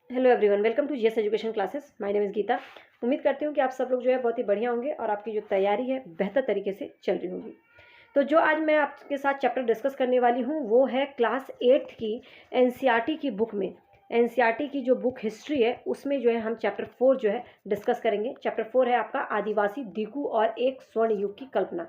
Hello everyone, welcome to G S education classes. My name is Geeta. उम्मीद करती हूँ कि आप सब लोग जो है बहुत ही बढ़िया होंगे और आपकी जो तैयारी है बेहतर तरीके से चल रही होगी। तो जो आज मैं आपके साथ चैप्टर डिस्कस करने वाली हूँ वो है क्लास 8 की एनसीईआरटी की बुक में। एनसीईआरटी की जो बुक हिस्ट्री है उसमें जो है हम चैप्टर 4 जो है डिस्कस करेंगे। चैप्टर 4 है आपका आदिवासी दीकू और एक स्वर्ण युग की कल्पना।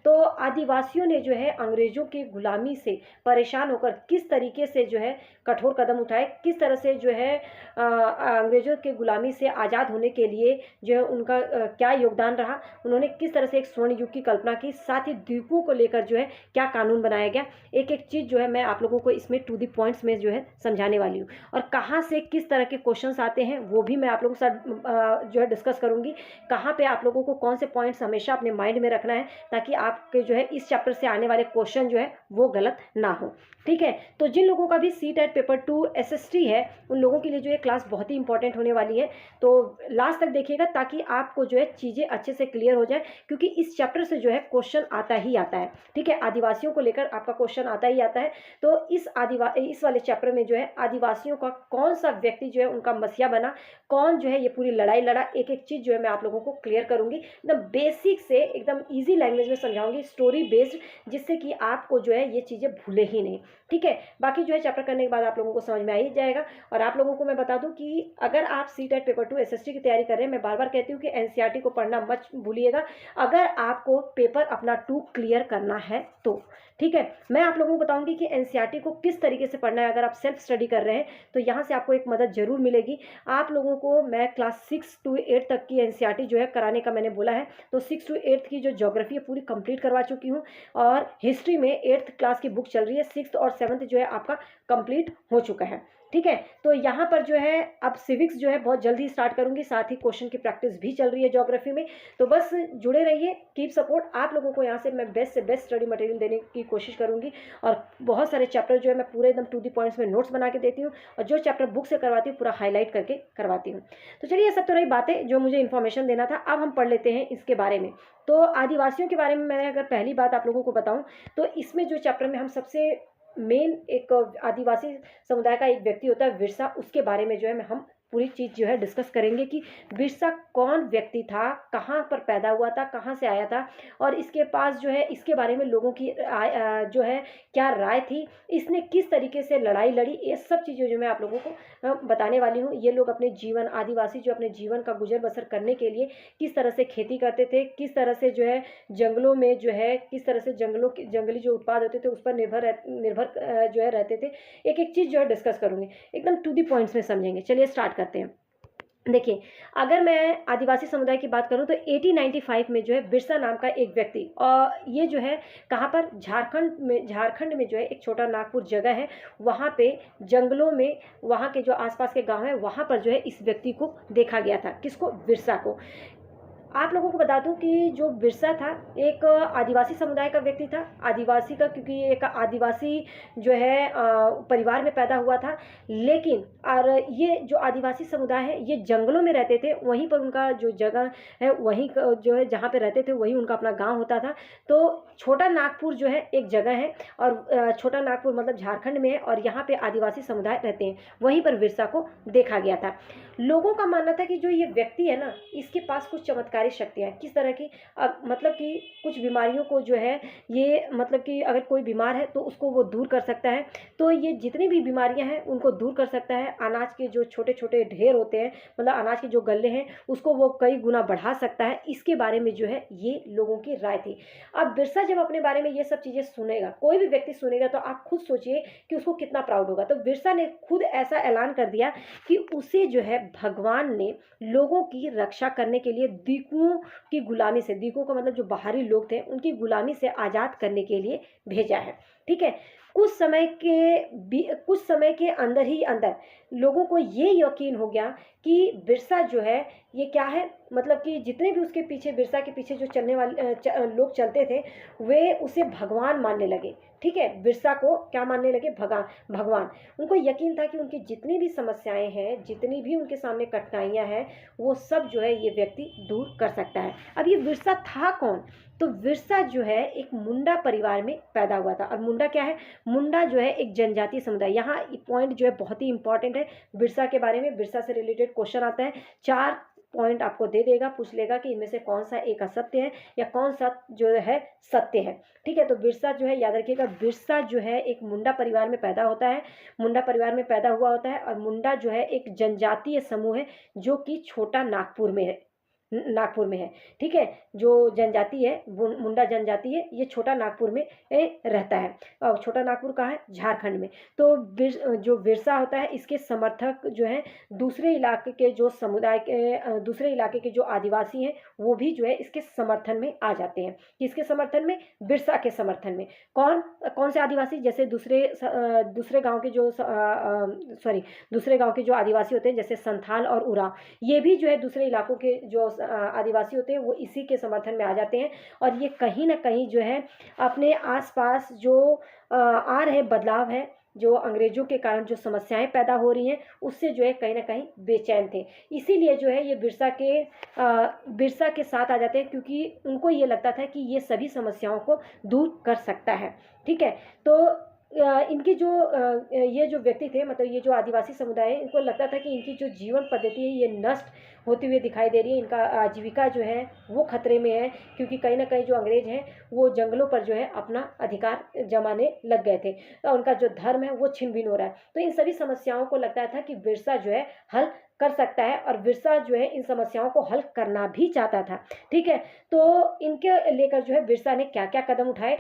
तो आदिवासियों ने जो है अंग्रेजों की गुलामी से परेशान होकर किस तरीके से जो है कठोर कदम उठाए, किस तरह से जो है अंग्रेजों के गुलामी से आज़ाद होने के लिए जो है उनका क्या योगदान रहा, उन्होंने किस तरह से एक स्वर्ण युग की कल्पना की, साथ ही द्वीपों को लेकर जो है क्या कानून बनाया गया। एक एक चीज़ जो है मैं आप लोगों को इसमें टू दी पॉइंट्स में जो है समझाने वाली हूँ और कहाँ से किस तरह के क्वेश्चंस आते हैं वो भी मैं आप लोगों के साथ जो है डिस्कस करूँगी। कहाँ पे आप लोगों को कौन से पॉइंट्स हमेशा अपने माइंड में रखना है ताकि आपके जो है इस चैप्टर से आने वाले क्वेश्चन जो है वो गलत ना हो। ठीक है, तो जिन लोगों का भी सी टेट पेपर 2 एसएसटी है उन लोगों के लिए जो ये क्लास बहुत ही इंपॉर्टेंट होने वाली है। तो लास्ट तक देखिएगा ताकि आपको जो है चीज़ें अच्छे से क्लियर हो जाए, क्योंकि इस चैप्टर से जो है क्वेश्चन आता ही आता है। ठीक है, आदिवासियों को लेकर आपका क्वेश्चन आता ही आता है। तो इस वाले चैप्टर में जो है आदिवासियों का कौन सा व्यक्ति जो है उनका मसीहा बना, कौन जो है ये पूरी लड़ाई लड़ा, एक एक चीज़ जो है मैं आप लोगों को क्लियर करूंगी। एकदम बेसिक से एकदम ईजी लैंग्वेज में समझाऊंगी, स्टोरी बेस्ड, जिससे कि आपको जो है ये चीज़ें भूले ही नहीं। ठीक है, बाकी जो है चैप्टर करने के बाद आप लोगों को समझ में आ ही जाएगा। और आप लोगों को मैं बता दूं कि अगर आप सी टेट पेपर 2 एसएसटी की तैयारी कर रहे हैं, मैं बार बार कहती हूँ कि एनसीईआरटी को पढ़ना मत भूलिएगा अगर आपको पेपर अपना 2 क्लियर करना है तो। ठीक है, मैं आप लोगों को बताऊंगी कि एनसीईआरटी को किस तरीके से पढ़ना है। अगर आप सेल्फ स्टडी कर रहे हैं तो यहाँ से आपको एक मदद जरूर मिलेगी। आप लोगों को मैं क्लास 6 to 8 तक की एनसीईआरटी जो है कराने का मैंने बोला है, तो 6 to 8 की जो ज्योग्राफी है पूरी कंप्लीट करवा चुकी हूँ और हिस्ट्री में 8th क्लास की बुक चल रही है, 6th और 7th जो है आपका कंप्लीट हो चुका है। ठीक है, तो यहाँ पर जो है अब सिविक्स जो है बहुत जल्दी स्टार्ट करूंगी, साथ ही क्वेश्चन की प्रैक्टिस भी चल रही है ज्योग्राफी में। तो बस जुड़े रहिए, कीप सपोर्ट। आप लोगों को यहाँ से मैं बेस्ट से बेस्ट स्टडी मटेरियल देने की कोशिश करूंगी और बहुत सारे चैप्टर जो है मैं पूरे एकदम टू दी पॉइंट्स में नोट्स बना के देती हूँ और जो चैप्टर बुक से करवाती हूँ पूरा हाईलाइट करके करवाती हूँ। तो चलिए, ये सब तो रही बातें जो मुझे इन्फॉर्मेशन देना था। अब हम पढ़ लेते हैं इसके बारे में। तो आदिवासियों के बारे में मैं अगर पहली बात आप लोगों को बताऊं तो इसमें जो चैप्टर में हम सबसे मेन एक आदिवासी समुदाय का एक व्यक्ति होता है बिरसा, उसके बारे में जो है हम पूरी चीज़ जो है डिस्कस करेंगे कि बिरसा कौन व्यक्ति था, कहाँ पर पैदा हुआ था, कहाँ से आया था और इसके पास जो है इसके बारे में लोगों की जो है क्या राय थी, इसने किस तरीके से लड़ाई लड़ी, ये सब चीज़ें जो मैं आप लोगों को बताने वाली हूँ। ये लोग अपने जीवन, आदिवासी जो अपने जीवन का गुजर बसर करने के लिए किस तरह से खेती करते थे, किस तरह से जो है जंगलों में जो है किस तरह से जंगली जो उत्पाद होते थे उस पर निर्भर जो है रहते थे। एक एक चीज़ जो है डिस्कस करूँगी, एकदम टू दी पॉइंट्स में समझेंगे। चलिए स्टार्ट करते हैं। देखिए, अगर मैं आदिवासी समुदाय की बात करूं तो 1895 में जो है बिरसा नाम का एक व्यक्ति, और ये जो है कहाँ पर, झारखंड में जो है एक छोटा नागपुर जगह है, वहाँ पे जंगलों में वहाँ के जो आसपास के गांव है वहाँ पर जो है इस व्यक्ति को देखा गया था। किसको? बिरसा को। आप लोगों को बता दूं कि जो बिरसा था एक आदिवासी समुदाय का व्यक्ति था, आदिवासी का, क्योंकि ये एक आदिवासी जो है परिवार में पैदा हुआ था। लेकिन और ये जो आदिवासी समुदाय है ये जंगलों में रहते थे, वहीं पर उनका जो जगह है वहीं जो है जहाँ पे रहते थे वहीं उनका अपना गांव होता था। तो छोटा नागपुर जो है एक जगह है और छोटा नागपुर मतलब झारखंड में है और यहाँ पे आदिवासी समुदाय रहते हैं, वहीं पर बिरसा को देखा गया था। लोगों का मानना था कि जो ये व्यक्ति है ना, इसके पास कुछ चमत्कारी शक्तियाँ हैं। किस तरह की? मतलब कि कुछ बीमारियों को जो है ये, मतलब कि अगर कोई बीमार है तो उसको वो दूर कर सकता है। तो ये जितनी भी बीमारियां हैं उनको दूर कर सकता है। अनाज के जो छोटे छोटे ढेर होते हैं, मतलब अनाज के जो गल्ले हैं, उसको वो कई गुना बढ़ा सकता है। इसके बारे में जो है ये लोगों की राय थी। अब बिरसा जब अपने बारे में ये सब चीज़ें सुनेगा, कोई भी व्यक्ति सुनेगा, तो आप खुद सोचिए कि उसको कितना प्राउड होगा। तो बिरसा ने खुद ऐसा ऐलान कर दिया कि उसे जो है भगवान ने लोगों की रक्षा करने के लिए दीकुओं की गुलामी से, दीकुओं का मतलब जो बाहरी लोग थे, उनकी गुलामी से आज़ाद करने के लिए भेजा है। ठीक है, कुछ समय के अंदर ही अंदर लोगों को ये यकीन हो गया कि बिरसा जो है ये क्या है, मतलब कि जितने भी उसके पीछे, बिरसा के पीछे जो चलने वाले लोग चलते थे वे उसे भगवान मानने लगे। ठीक है, बिरसा को क्या मानने लगे? भगवान। उनको यकीन था कि उनकी जितनी भी समस्याएं हैं, जितनी भी उनके सामने कठिनाइयां हैं, वो सब जो है ये व्यक्ति दूर कर सकता है। अब ये बिरसा था कौन? तो बिरसा जो है एक मुंडा परिवार में पैदा हुआ था। और मुंडा क्या है? मुंडा जो है एक जनजातीय समुदाय। यहाँ पॉइंट जो है बहुत ही इंपॉर्टेंट है बिरसा के बारे में। बिरसा से रिलेटेड क्वेश्चन आता है, 4 पॉइंट आपको दे देगा, पूछ लेगा कि इनमें से कौन सा एक असत्य है या कौन सा जो है सत्य है। ठीक है, तो बिरसा जो है याद रखिएगा, बिरसा जो है एक मुंडा परिवार में पैदा होता है, मुंडा परिवार में पैदा हुआ होता है। और मुंडा जो है एक जनजातीय समूह है जो कि छोटा नागपुर में है, नागपुर में है। ठीक है, जो जनजाति है वो मुंडा जनजाति है, ये छोटा नागपुर में रहता है। और छोटा नागपुर कहाँ है? झारखंड में। तो जो बिरसा होता है, इसके समर्थक जो है दूसरे इलाके के जो समुदाय के दूसरे इलाके के जो आदिवासी हैं वो भी जो है इसके समर्थन में आ जाते हैं। किसके समर्थन में? बिरसा के समर्थन में। कौन कौन से आदिवासी? जैसे दूसरे गांव के जो दूसरे गांव के जो आदिवासी होते हैं, जैसे संथाल और उरांव, ये भी जो है दूसरे इलाकों के जो आदिवासी होते हैं वो इसी के समर्थन में आ जाते हैं। और ये कहीं ना कहीं जो है अपने आसपास जो आ रहे बदलाव है, जो अंग्रेजों के कारण जो समस्याएं पैदा हो रही हैं, उससे जो है कहीं ना कहीं बेचैन थे। इसीलिए जो है ये बिरसा के साथ आ जाते हैं, क्योंकि उनको ये लगता था कि ये सभी समस्याओं को दूर कर सकता है। ठीक है, तो इनकी जो ये जो व्यक्ति थे, मतलब ये जो आदिवासी समुदाय है, इनको लगता था कि इनकी जो जीवन पद्धति है ये नष्ट होती हुई दिखाई दे रही है। इनका आजीविका जो है वो खतरे में है, क्योंकि कहीं ना कहीं जो अंग्रेज हैं वो जंगलों पर जो है अपना अधिकार जमाने लग गए थे, और उनका जो धर्म है वो छिन भिन हो रहा है। तो इन सभी समस्याओं को लगता था कि बिरसा जो है हल कर सकता है, और बिरसा जो है इन समस्याओं को हल करना भी चाहता था। ठीक है, तो इनके लेकर जो है बिरसा ने क्या क्या कदम उठाए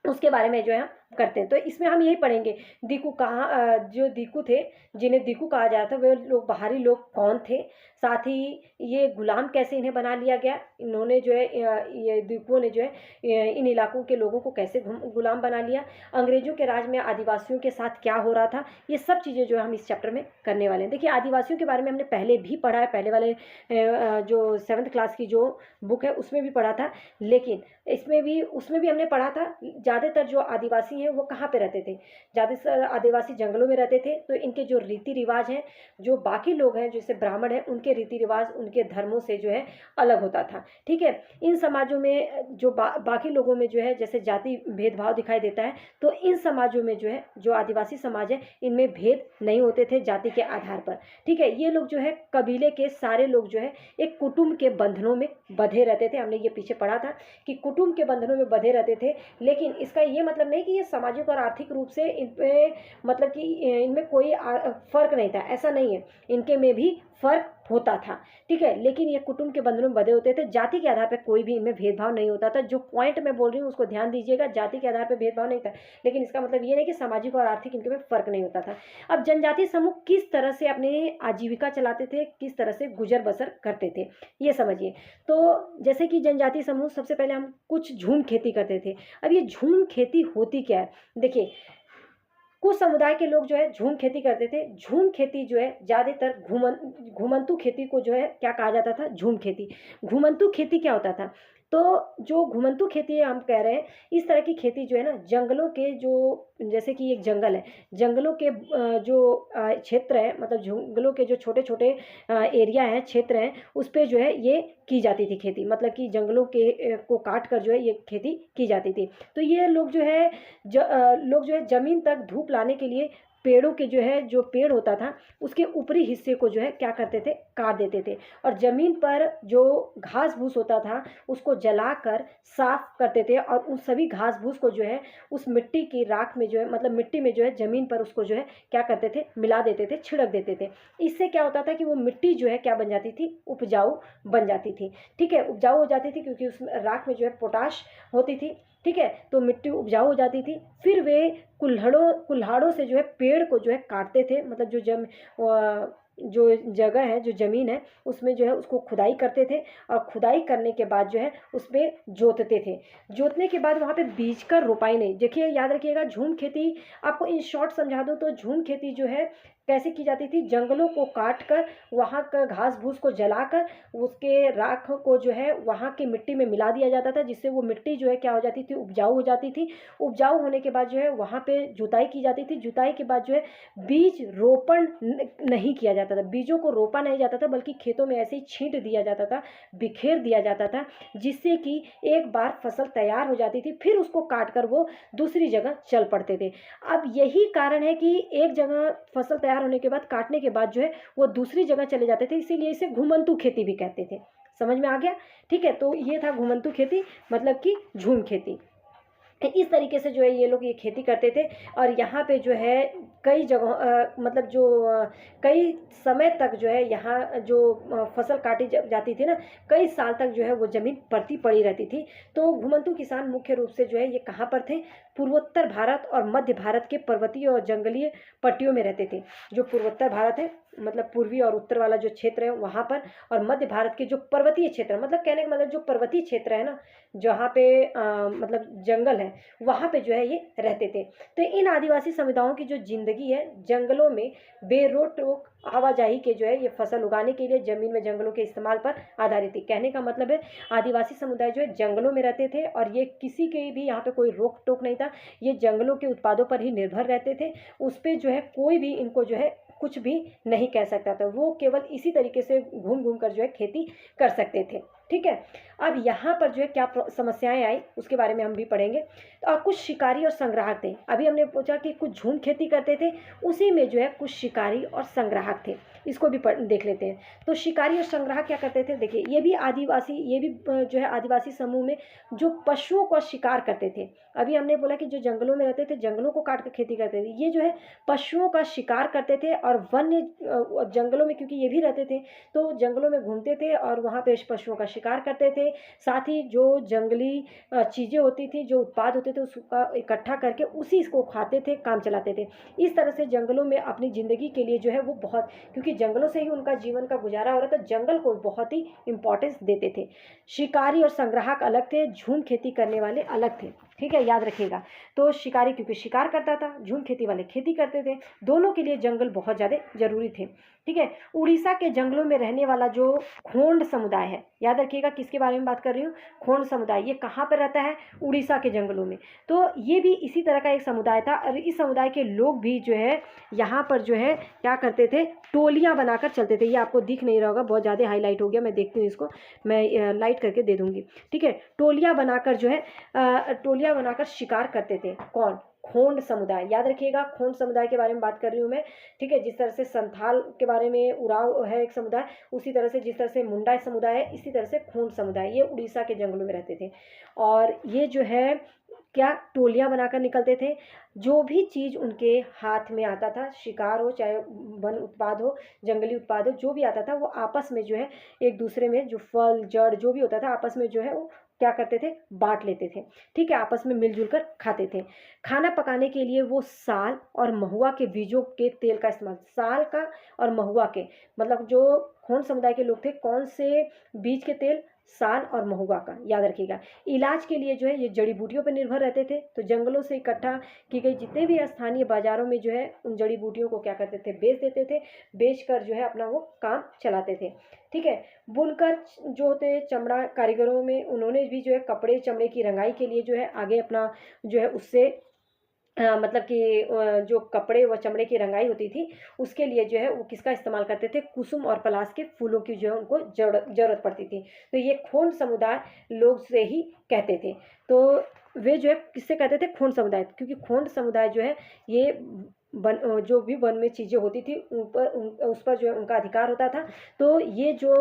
उसके बारे में जो है हम करते हैं। तो इसमें हम यही पढ़ेंगे दिकू कहाँ, जो दिकू थे, जिन्हें दिकू कहा जाता है, वे लोग बाहरी लोग कौन थे, साथ ही ये गुलाम कैसे इन्हें बना लिया गया, इन्होंने जो है ये दिकुओं ने जो है इन इलाकों के लोगों को कैसे गुलाम बना लिया, अंग्रेजों के राज में आदिवासियों के साथ क्या हो रहा था, ये सब चीज़ें जो है हम इस चैप्टर में करने वाले हैं। देखिए, आदिवासियों के बारे में हमने पहले भी पढ़ा है, पहले वाले जो 7th क्लास की जो बुक है उसमें भी पढ़ा था, लेकिन उसमें भी हमने पढ़ा था। ज़्यादातर जो आदिवासी हैं वो कहाँ पे रहते थे? ज़्यादातर आदिवासी जंगलों में रहते थे। तो इनके जो रीति रिवाज हैं, जो बाकी लोग हैं जैसे ब्राह्मण हैं, उनके रीति रिवाज उनके धर्मों से जो है अलग होता था। ठीक है, इन समाजों में जो बाकी लोगों में जो है जैसे जाति भेदभाव दिखाई देता है, तो इन समाजों में जो है जो आदिवासी समाज है इनमें भेद नहीं होते थे जाति के आधार पर। ठीक है, ये लोग जो है कबीले के सारे लोग जो है एक कुटुंब के बंधनों में बंधे रहते थे। हमने ये पीछे पढ़ा था कि कुटुंब के बंधनों में बंधे रहते थे, लेकिन इसका ये मतलब नहीं कि ये सामाजिक और आर्थिक रूप से इन पे मतलब कि इनमें कोई फर्क नहीं था, ऐसा नहीं है, इनके में भी फर्क होता था। ठीक है, लेकिन ये कुटुंब के बंधनों में बंधे होते थे, जाति के आधार पर कोई भी इनमें भेदभाव नहीं होता था। जो पॉइंट मैं बोल रही हूँ उसको ध्यान दीजिएगा, जाति के आधार पर भेदभाव नहीं था, लेकिन इसका मतलब ये नहीं कि सामाजिक और आर्थिक इनके में फर्क नहीं होता था। अब जनजातीय समूह किस तरह से अपने आजीविका चलाते थे, किस तरह से गुजर बसर करते थे, ये समझिए। तो जैसे कि जनजातीय समूह, सबसे पहले हम कुछ झूम खेती करते थे। अब ये झूम खेती होती क्या है? देखिए, कुछ समुदाय के लोग जो है झूम खेती करते थे। झूम खेती जो है ज़्यादातर घुमंतू खेती को जो है क्या कहा जाता था? झूम खेती। घुमंतू खेती क्या होता था? तो जो घुमंतू खेती है हम कह रहे हैं, इस तरह की खेती जो है ना, जंगलों के जो, जैसे कि एक जंगल है, जंगलों के जो क्षेत्र है, मतलब जंगलों के जो छोटे छोटे एरिया हैं, क्षेत्र हैं, उस पर जो है ये की जाती थी खेती। मतलब कि जंगलों के को काट कर जो है ये खेती की जाती थी। तो ये लोग जो है ज़मीन तक धूप लाने के लिए पेड़ों के जो है, जो पेड़ होता था उसके ऊपरी हिस्से को जो है क्या करते थे? काट देते थे, और ज़मीन पर जो घास भूस होता था उसको जलाकर साफ करते थे, और उन सभी घास भूस को जो है उस मिट्टी की राख में जो है, मतलब मिट्टी में जो है ज़मीन पर उसको जो है क्या करते थे? मिला देते थे, छिड़क देते थे। इससे क्या होता था कि वो मिट्टी जो है क्या बन जाती थी? उपजाऊ बन जाती थी। ठीक है, उपजाऊ हो जाती थी, क्योंकि उस राख में जो है पोटाश होती थी। ठीक है, तो मिट्टी उपजाऊ हो जाती थी। फिर वे कुल्हाड़ों से जो है पेड़ को जो है काटते थे, मतलब जो जगह है, जो ज़मीन है, उसमें जो है उसको खुदाई करते थे, और खुदाई करने के बाद जो है उसमें जोतते थे। जोतने के बाद वहाँ पे बीज का रोपाई नहीं। देखिए, याद रखिएगा, झूम खेती आपको इन शॉर्ट समझा दूँ तो झूम खेती जो है कैसे की जाती थी, जंगलों को काट कर वहाँ का घास भूस को जलाकर उसके राख को जो है वहाँ की मिट्टी में मिला दिया जाता था, जिससे वो मिट्टी जो है क्या हो जाती थी, उपजाऊ हो जाती थी। उपजाऊ होने के बाद जो है वहाँ पे जुताई की जाती थी। जुताई के बाद जो है बीज रोपण नहीं किया जाता था, बीजों को रोपा नहीं जाता था, बल्कि खेतों में ऐसे ही छींट दिया जाता था, बिखेर दिया जाता था, जिससे कि एक बार फसल तैयार हो जाती थी, फिर उसको काट कर वो दूसरी जगह चल पड़ते थे। अब यही कारण है कि एक जगह फसल तैयार होने के बाद, काटने के बाद जो है वो दूसरी जगह चले जाते थे, इसीलिए इसे घुमंतू खेती भी कहते थे। समझ में आ गया? ठीक है, तो ये था घुमंतू खेती, मतलब कि झूम खेती। इस तरीके से जो है ये लोग ये खेती करते थे। और यहाँ पे जो है कई जगह मतलब जो कई समय तक जो है यहाँ जो फसल काटी जाती थी ना, कई साल तक जो है वो ज़मीन परती पड़ी रहती थी। तो घुमंतू किसान मुख्य रूप से जो है ये कहाँ पर थे, पूर्वोत्तर भारत और मध्य भारत के पर्वतीय और जंगलीय पट्टियों में रहते थे। जो पूर्वोत्तर भारत है, मतलब पूर्वी और उत्तर वाला जो क्षेत्र है वहाँ पर, और मध्य भारत के जो पर्वतीय क्षेत्र, मतलब कहने का मतलब जो पर्वतीय क्षेत्र है ना, जहाँ पे मतलब जंगल है, वहाँ पे जो है ये रहते थे। तो इन आदिवासी समुदायों की जो जिंदगी है जंगलों में बेरोक आवाजाही के जो है ये फसल उगाने के लिए जमीन में जंगलों के इस्तेमाल पर आधारित थी। कहने का मतलब है आदिवासी समुदाय जो है जंगलों में रहते थे, और ये किसी के भी यहाँ पे कोई रोक टोक नहीं था, ये जंगलों के उत्पादों पर ही निर्भर रहते थे। उस पर जो है कोई भी इनको जो है कुछ भी नहीं कह सकता था, वो केवल इसी तरीके से घूम घूम कर जो है खेती कर सकते थे। ठीक है, अब यहाँ पर जो है क्या समस्याएं आई उसके बारे में हम भी पढ़ेंगे। तो कुछ शिकारी और संग्राहक थे। अभी हमने पूछा कि कुछ झूम खेती करते थे, उसी में जो है कुछ शिकारी और संग्राहक थे, इसको भी देख लेते हैं। तो शिकारी और संग्राहक क्या करते थे, देखिए ये भी जो है आदिवासी समूह में जो पशुओं का शिकार करते थे। अभी हमने बोला कि जो जंगलों में रहते थे, जंगलों को काट कर खेती करते थे, ये जो है पशुओं का शिकार करते थे। और वन्य जंगलों में क्योंकि ये भी रहते थे, तो जंगलों में घूमते थे और वहाँ पे पशुओं का शिकार करते थे। साथ ही जो जंगली चीज़ें होती थी, जो उत्पाद होते थे, उसका इकट्ठा करके उसी को खाते थे, काम चलाते थे। इस तरह से जंगलों में अपनी ज़िंदगी के लिए जो है वो बहुत, क्योंकि जंगलों से ही उनका जीवन का गुजारा हो रहा था, जंगल को बहुत ही इंपॉर्टेंस देते थे। शिकारी और संग्राहक अलग थे, झूम खेती करने वाले अलग थे। ठीक है, याद रखिएगा। तो शिकारी क्योंकि शिकार करता था, झूम खेती वाले खेती करते थे, दोनों के लिए जंगल बहुत ज़्यादा जरूरी थे। ठीक है, उड़ीसा के जंगलों में रहने वाला जो खोंड समुदाय है, याद रखिएगा किसके बारे में बात कर रही हूँ, खोंड समुदाय। ये कहाँ पर रहता है, उड़ीसा के जंगलों में। तो ये भी इसी तरह का एक समुदाय था, और इस समुदाय के लोग भी जो है यहाँ पर जो है क्या करते थे, टोलियाँ बनाकर चलते थे। ये आपको दिख नहीं रहा होगा, बहुत ज़्यादा हाईलाइट हो गया, मैं देखती हूँ इसको, मैं लाइट करके दे दूँगी। ठीक है, टोलियाँ बनाकर जो है टोलियाँ बनाकर शिकार करते थे। कौन, खोंड समुदाय। याद रखिएगा खोंड समुदाय के बारे में बात कर रही हूँ मैं। ठीक है, जिस तरह से संथाल के बारे में उराव है एक समुदाय, उसी तरह से जिस तरह से मुंडा समुदाय है, इसी तरह से खोंड समुदाय, ये उड़ीसा के जंगलों में रहते थे। और ये जो है क्या, टोलियाँ बनाकर निकलते थे। जो भी चीज़ उनके हाथ में आता था, शिकार हो चाहे वन उत्पाद हो, जंगली उत्पाद हो, जो भी आता था वो आपस में जो है एक दूसरे में, जो फल जड़ जो भी होता था, आपस में जो है वो क्या करते थे, बांट लेते थे। ठीक है, आपस में मिलजुल कर खाते थे। खाना पकाने के लिए वो साल और महुआ के बीजों के तेल का इस्तेमाल, साल का और महुआ के, मतलब जो खोंड समुदाय के लोग थे, कौन से बीज के तेल, साल और महुआ का, याद रखिएगा। इलाज के लिए जो है ये जड़ी बूटियों पर निर्भर रहते थे। तो जंगलों से इकट्ठा की गई जितने भी स्थानीय बाजारों में जो है उन जड़ी बूटियों को क्या करते थे, बेच देते थे, बेच कर जो है अपना वो काम चलाते थे। ठीक है, बुनकर जो होते चमड़ा कारीगरों में, उन्होंने भी जो है कपड़े चमड़े की रंगाई के लिए जो है आगे अपना जो है उससे मतलब कि जो कपड़े व चमड़े की रंगाई होती थी उसके लिए जो है वो किसका इस्तेमाल करते थे, कुसुम और पलाश के फूलों की जो है उनको जरूरत पड़ती थी। तो ये खोंड समुदाय लोग से ही कहते थे। तो वे जो है किससे कहते थे, खोंड समुदाय, क्योंकि खोंड समुदाय जो है ये जो भी वन में चीज़ें होती थी उस पर जो है उनका अधिकार होता था। तो ये जो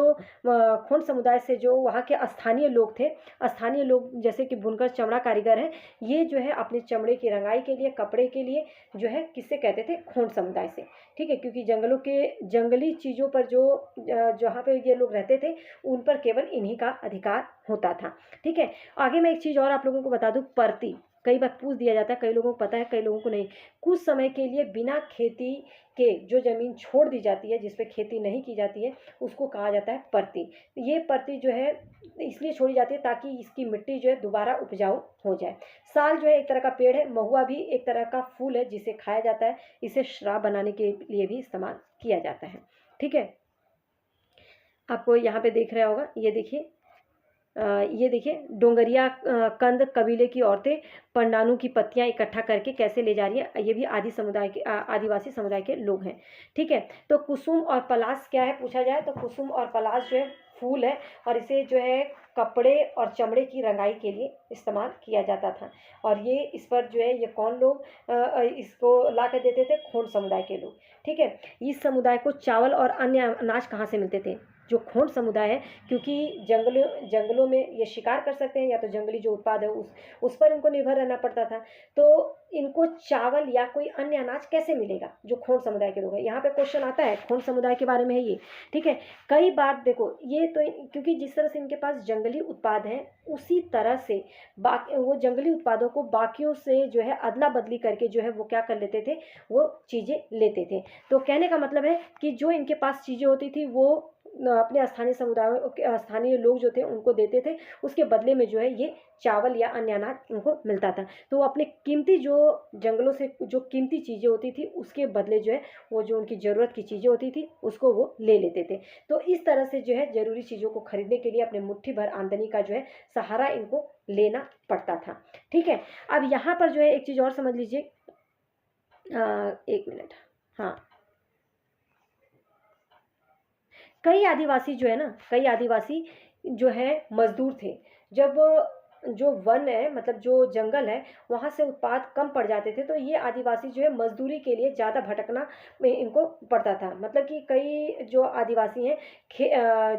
खोंड समुदाय से जो वहाँ के स्थानीय लोग थे, स्थानीय लोग जैसे कि बुनकर चमड़ा कारीगर हैं, ये जो है अपने चमड़े की रंगाई के लिए, कपड़े के लिए जो है किससे कहते थे, खोंड समुदाय से। ठीक है, क्योंकि जंगलों के जंगली चीज़ों पर जो जहाँ पे ये लोग रहते थे उन पर केवल इन्हीं का अधिकार होता था। ठीक है, आगे मैं एक चीज़ और आप लोगों को बता दूँ, परती, कई बार पूछ दिया जाता है, कई लोगों को पता है, कई लोगों को नहीं। कुछ समय के लिए बिना खेती के जो ज़मीन छोड़ दी जाती है, जिस पे खेती नहीं की जाती है, उसको कहा जाता है परती। ये परती जो है इसलिए छोड़ी जाती है ताकि इसकी मिट्टी जो है दोबारा उपजाऊ हो जाए। साल जो है एक तरह का पेड़ है, महुआ भी एक तरह का फूल है जिसे खाया जाता है। इसे शराब बनाने के लिए भी इस्तेमाल किया जाता है। ठीक है, आपको यहाँ पे देख रहा होगा, ये देखिए डोंगरिया कंद कबीले की औरतें पंडानू की पत्तियां इकट्ठा करके कैसे ले जा रही है। ये भी आदिवासी समुदाय के लोग हैं। ठीक है, तो कुसुम और पलाश क्या है पूछा जाए तो कुसुम और पलाश जो है फूल है और इसे जो है कपड़े और चमड़े की रंगाई के लिए इस्तेमाल किया जाता था। और ये इस पर जो है ये कौन लोग इसको ला कर देते थे, खोंड समुदाय के लोग। ठीक है, इस समुदाय को चावल और अन्य अनाज कहाँ से मिलते थे, जो खोंड समुदाय है, क्योंकि जंगलों में ये शिकार कर सकते हैं या तो जंगली जो उत्पाद है उस पर इनको निर्भर रहना पड़ता था। तो इनको चावल या कोई अन्य अनाज कैसे मिलेगा, जो खोंड समुदाय के लोग हैं। यहाँ पे क्वेश्चन आता है खोंड समुदाय के बारे में है ये। ठीक है, कई बार देखो ये तो क्योंकि जिस तरह से इनके पास जंगली उत्पाद हैं उसी तरह से बाकी वो जंगली उत्पादों को बाकियों से जो है अदला बदली करके जो है वो क्या कर लेते थे, वो चीज़ें लेते थे। तो कहने का मतलब है कि जो इनके पास चीज़ें होती थी वो अपने स्थानीय समुदायों के स्थानीय लोग जो थे उनको देते थे, उसके बदले में जो है ये चावल या अन्य अनाज उनको मिलता था। तो वो अपने कीमती जो जंगलों से जो कीमती चीज़ें होती थी उसके बदले जो है वो जो उनकी ज़रूरत की चीज़ें होती थी उसको वो ले लेते थे। तो इस तरह से जो है ज़रूरी चीज़ों को खरीदने के लिए अपने मुट्ठी भर आमदनी का जो है सहारा इनको लेना पड़ता था। ठीक है, अब यहाँ पर जो है एक चीज़ और समझ लीजिए, एक मिनट, हाँ, कई आदिवासी जो है मजदूर थे। जब जो वन है मतलब जो जंगल है वहाँ से उत्पाद कम पड़ जाते थे तो ये आदिवासी जो है मजदूरी के लिए ज़्यादा भटकना में इनको पड़ता था। मतलब कि कई जो आदिवासी हैं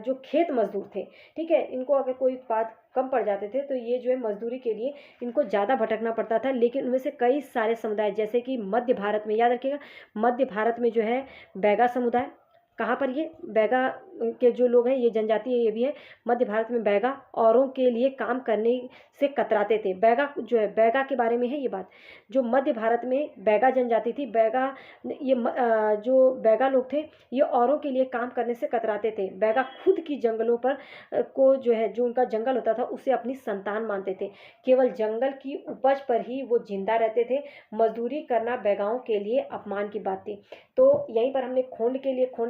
जो खेत मजदूर थे, ठीक है, इनको अगर कोई उत्पाद कम पड़ जाते थे तो ये जो है मजदूरी के लिए इनको ज़्यादा भटकना पड़ता था। लेकिन उनमें से कई सारे समुदाय जैसे कि मध्य भारत में, याद रखिएगा, मध्य भारत में जो है बैगा समुदाय, कहाँ पर ये बैगा के जो लोग हैं ये जनजाति है, ये भी है मध्य भारत में। बैगा औरों के लिए काम करने से कतराते थे। बैगा जो है, बैगा के बारे में है ये बात, जो मध्य भारत में बैगा जनजाति थी। बैगा ये जो बैगा लोग थे ये औरों के लिए काम करने से कतराते थे। बैगा खुद की जंगलों पर को जो है जो उनका जंगल होता था उसे अपनी संतान मानते थे। केवल जंगल की उपज पर ही वो जिंदा रहते थे। मजदूरी करना बैगाओं के लिए अपमान की बात थी। तो यहीं पर हमने खोंड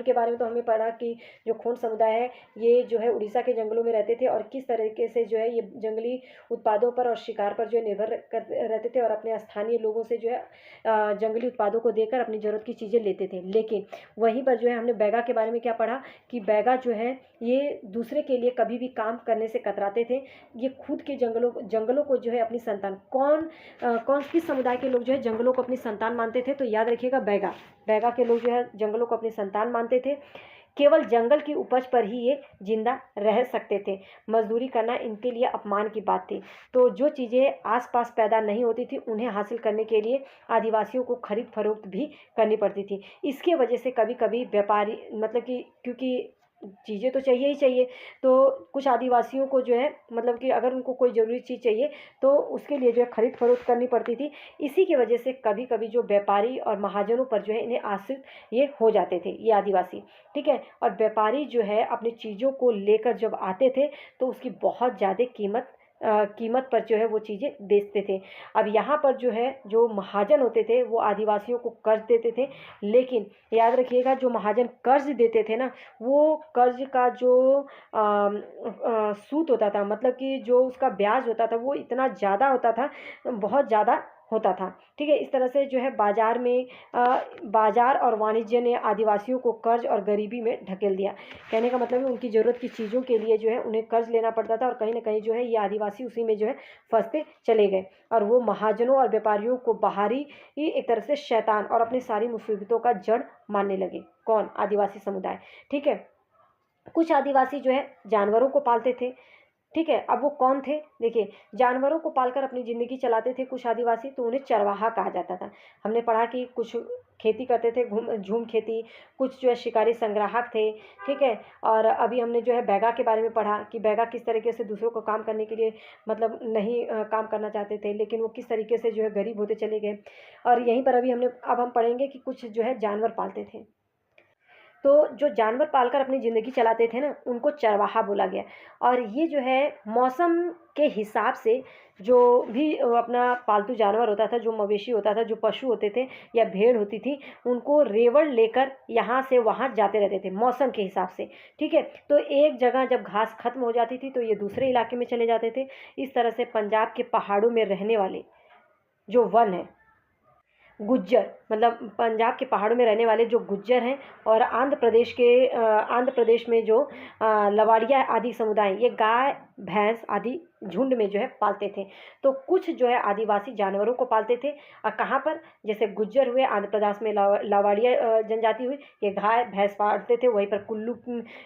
के बारे में तो हमें पढ़ा कि जो खोंड समुदाय है ये जो है उड़ीसा के जंगलों में रहते थे और किस तरीके से जो है ये जंगली उत्पादों पर और शिकार पर जो है निर्भर रहते थे और अपने स्थानीय लोगों से जो है जंगली उत्पादों को देकर अपनी ज़रूरत की चीज़ें लेते थे। लेकिन वहीं पर जो है हमने बैगा के बारे में क्या पढ़ा कि बैगा जो है ये दूसरे के लिए कभी भी काम करने से कतराते थे। ये खुद के जंगलों को जो है अपनी संतान, किस समुदाय के लोग जो है जंगलों को अपनी संतान मानते थे, तो याद रखिएगा बैगा के लोग जो है जंगलों को अपनी संतान मानते थे। केवल जंगल की उपज पर ही ये जिंदा रह सकते थे। मजदूरी करना इनके लिए अपमान की बात थी। तो जो चीज़ें आसपास पैदा नहीं होती थी उन्हें हासिल करने के लिए आदिवासियों को खरीद फरोख्त भी करनी पड़ती थी। इसके वजह से कभी कभी व्यापारी, मतलब कि क्योंकि चीज़ें तो चाहिए ही चाहिए, तो कुछ आदिवासियों को जो है मतलब कि अगर उनको कोई ज़रूरी चीज़ चाहिए तो उसके लिए जो है खरीद फरोख्त करनी पड़ती थी। इसी की वजह से कभी कभी जो व्यापारी और महाजनों पर जो है इन्हें आश्रित ये हो जाते थे ये आदिवासी। ठीक है, और व्यापारी जो है अपनी चीज़ों को लेकर जब आते थे तो उसकी बहुत ज़्यादा कीमत पर जो है वो चीज़ें बेचते थे। अब यहाँ पर जो है जो महाजन होते थे वो आदिवासियों को कर्ज देते थे। लेकिन याद रखिएगा जो महाजन कर्ज देते थे ना, वो कर्ज का जो सूद होता था, मतलब कि जो उसका ब्याज होता था वो इतना ज़्यादा होता था, बहुत ज़्यादा होता था। ठीक है, इस तरह से जो है बाजार और वाणिज्य ने आदिवासियों को कर्ज और गरीबी में ढकेल दिया। कहने का मतलब है उनकी ज़रूरत की चीज़ों के लिए जो है उन्हें कर्ज लेना पड़ता था और कहीं ना कहीं जो है ये आदिवासी उसी में जो है फंसते चले गए और वो महाजनों और व्यापारियों को बाहरी एक तरह से शैतान और अपनी सारी मुसीबतों का जड़ मानने लगे। कौन? आदिवासी समुदाय। ठीक है, कुछ आदिवासी जो है जानवरों को पालते थे। ठीक है, अब वो कौन थे? देखिए, जानवरों को पालकर अपनी ज़िंदगी चलाते थे कुछ आदिवासी, तो उन्हें चरवाहा कहा जाता था। हमने पढ़ा कि कुछ खेती करते थे, झूम खेती, कुछ जो है शिकारी संग्राहक थे, ठीक है? और अभी हमने जो है बैगा के बारे में पढ़ा कि बैगा किस तरीके से दूसरों को काम करने के लिए मतलब नहीं काम करना चाहते थे, लेकिन वो किस तरीके से जो है गरीब होते चले गए। और यहीं पर अब हम पढ़ेंगे कि कुछ जो है जानवर पालते थे। तो जो जानवर पालकर अपनी ज़िंदगी चलाते थे ना, उनको चरवाहा बोला गया। और ये जो है मौसम के हिसाब से जो भी अपना पालतू जानवर होता था, जो मवेशी होता था, जो पशु होते थे या भेड़ होती थी, उनको रेवड़ लेकर यहाँ से वहाँ जाते रहते थे मौसम के हिसाब से, ठीक है? तो एक जगह जब घास खत्म हो जाती थी तो ये दूसरे इलाके में चले जाते थे। इस तरह से पंजाब के पहाड़ों में रहने वाले जो वन है, गुज्जर, मतलब पंजाब के पहाड़ों में रहने वाले जो गुज्जर हैं, और आंध्र प्रदेश में जो लवाड़िया आदि समुदाय, ये गाय भैंस आदि झुंड में जो है पालते थे। तो कुछ जो है आदिवासी जानवरों को पालते थे। कहाँ पर? जैसे गुज्जर हुए, आंध्र प्रदेश में लवाड़िया जनजाति हुई, ये गाय भैंस पालते थे। वहीं पर कुल्लू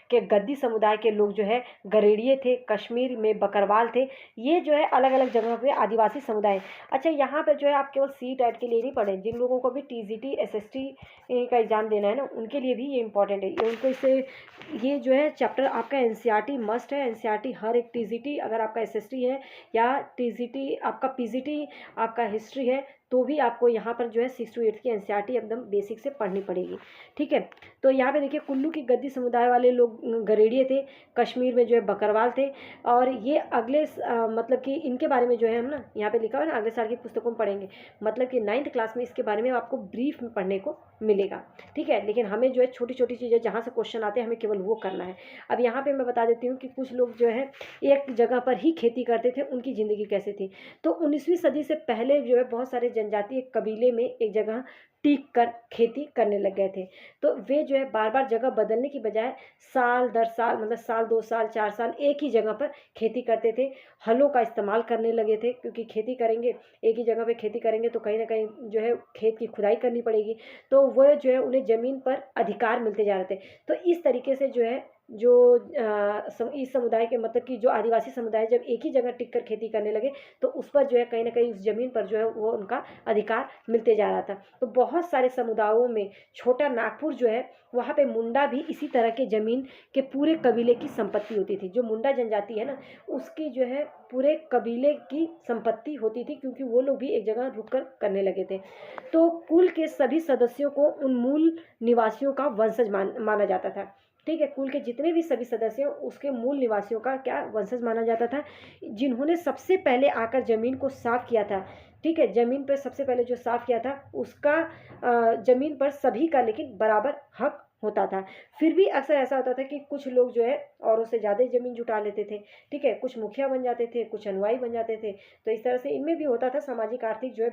के गद्दी समुदाय के लोग जो है गरेड़िए थे, कश्मीर में बकरवाल थे। ये जो है अलग अलग जगह पे आदिवासी समुदाय। अच्छा, यहाँ पर जो है आप केवल सी टेट के लिए नहीं पढ़ें, जिन लोगों को भी टीजीटी एसएसटी का एग्ज़ाम देना है ना, उनके लिए भी ये इंपॉर्टेंट है। ये उनको इससे ये जो है चैप्टर आपका एनसीईआरटी मस्ट है। एनसीईआरटी हर एक टीजीटी, अगर आपका एसएसटी है या टीजीटी आपका पीजीटी आपका हिस्ट्री है, तो भी आपको यहाँ पर जो है 6 to 8 की एनसीईआरटी एकदम बेसिक से पढ़नी पड़ेगी, ठीक है? तो यहाँ पे देखिए, कुल्लू की गद्दी समुदाय वाले लोग गरेड़िए थे, कश्मीर में जो है बकरवाल थे। और ये मतलब कि इनके बारे में जो है हम ना यहाँ पे लिखा हुआ है ना, अगले साल की पुस्तकों में पढ़ेंगे। मतलब कि 9th क्लास में इसके बारे में आपको ब्रीफ में पढ़ने को मिलेगा, ठीक है? लेकिन हमें जो है छोटी छोटी चीज़ें जहाँ से क्वेश्चन आते हैं, हमें केवल वो करना है। अब यहाँ पे मैं बता देती हूँ कि कुछ लोग जो है एक जगह पर ही खेती करते थे, उनकी ज़िंदगी कैसे थी। तो 19वीं सदी से पहले जो है बहुत सारे जनजातीय कबीले में एक जगह टिक कर खेती करने लग गए थे। तो वे जो है बार बार जगह बदलने की बजाय साल दर साल, मतलब साल 2 साल 4 साल एक ही जगह पर खेती करते थे। हलों का इस्तेमाल करने लगे थे, क्योंकि खेती करेंगे, एक ही जगह पे खेती करेंगे तो कहीं ना कहीं जो है खेत की खुदाई करनी पड़ेगी। तो वह जो है उन्हें ज़मीन पर अधिकार मिलते जा रहे थे। तो इस तरीके से जो है जो इस समुदाय के, मतलब कि जो आदिवासी समुदाय जब एक ही जगह टिक कर खेती करने लगे, तो उस पर जो है कहीं ना कहीं उस ज़मीन पर जो है वो उनका अधिकार मिलते जा रहा था। तो बहुत सारे समुदायों में छोटा नागपुर जो है, वहाँ पे मुंडा भी इसी तरह के ज़मीन के पूरे कबीले की संपत्ति होती थी। जो मुंडा जनजाति है ना, उसकी जो है पूरे कबीले की संपत्ति होती थी, क्योंकि वो लोग भी एक जगह रुक कर करने लगे थे। तो कुल के सभी सदस्यों को उन मूल निवासियों का वंशज माना जाता था, ठीक है? कुल के जितने भी सभी सदस्य हैं, उसके मूल निवासियों का क्या वंशज माना जाता था, जिन्होंने सबसे पहले आकर ज़मीन को साफ किया था, ठीक है? ज़मीन पर सबसे पहले जो साफ किया था, उसका ज़मीन पर सभी का लेकिन बराबर हक होता था। फिर भी अक्सर ऐसा होता था कि कुछ लोग जो है औरों से ज़्यादा ज़मीन जुटा लेते थे, ठीक है? कुछ मुखिया बन जाते थे, कुछ अनुयायी बन जाते थे। तो इस तरह से इनमें भी होता था सामाजिक आर्थिक जो है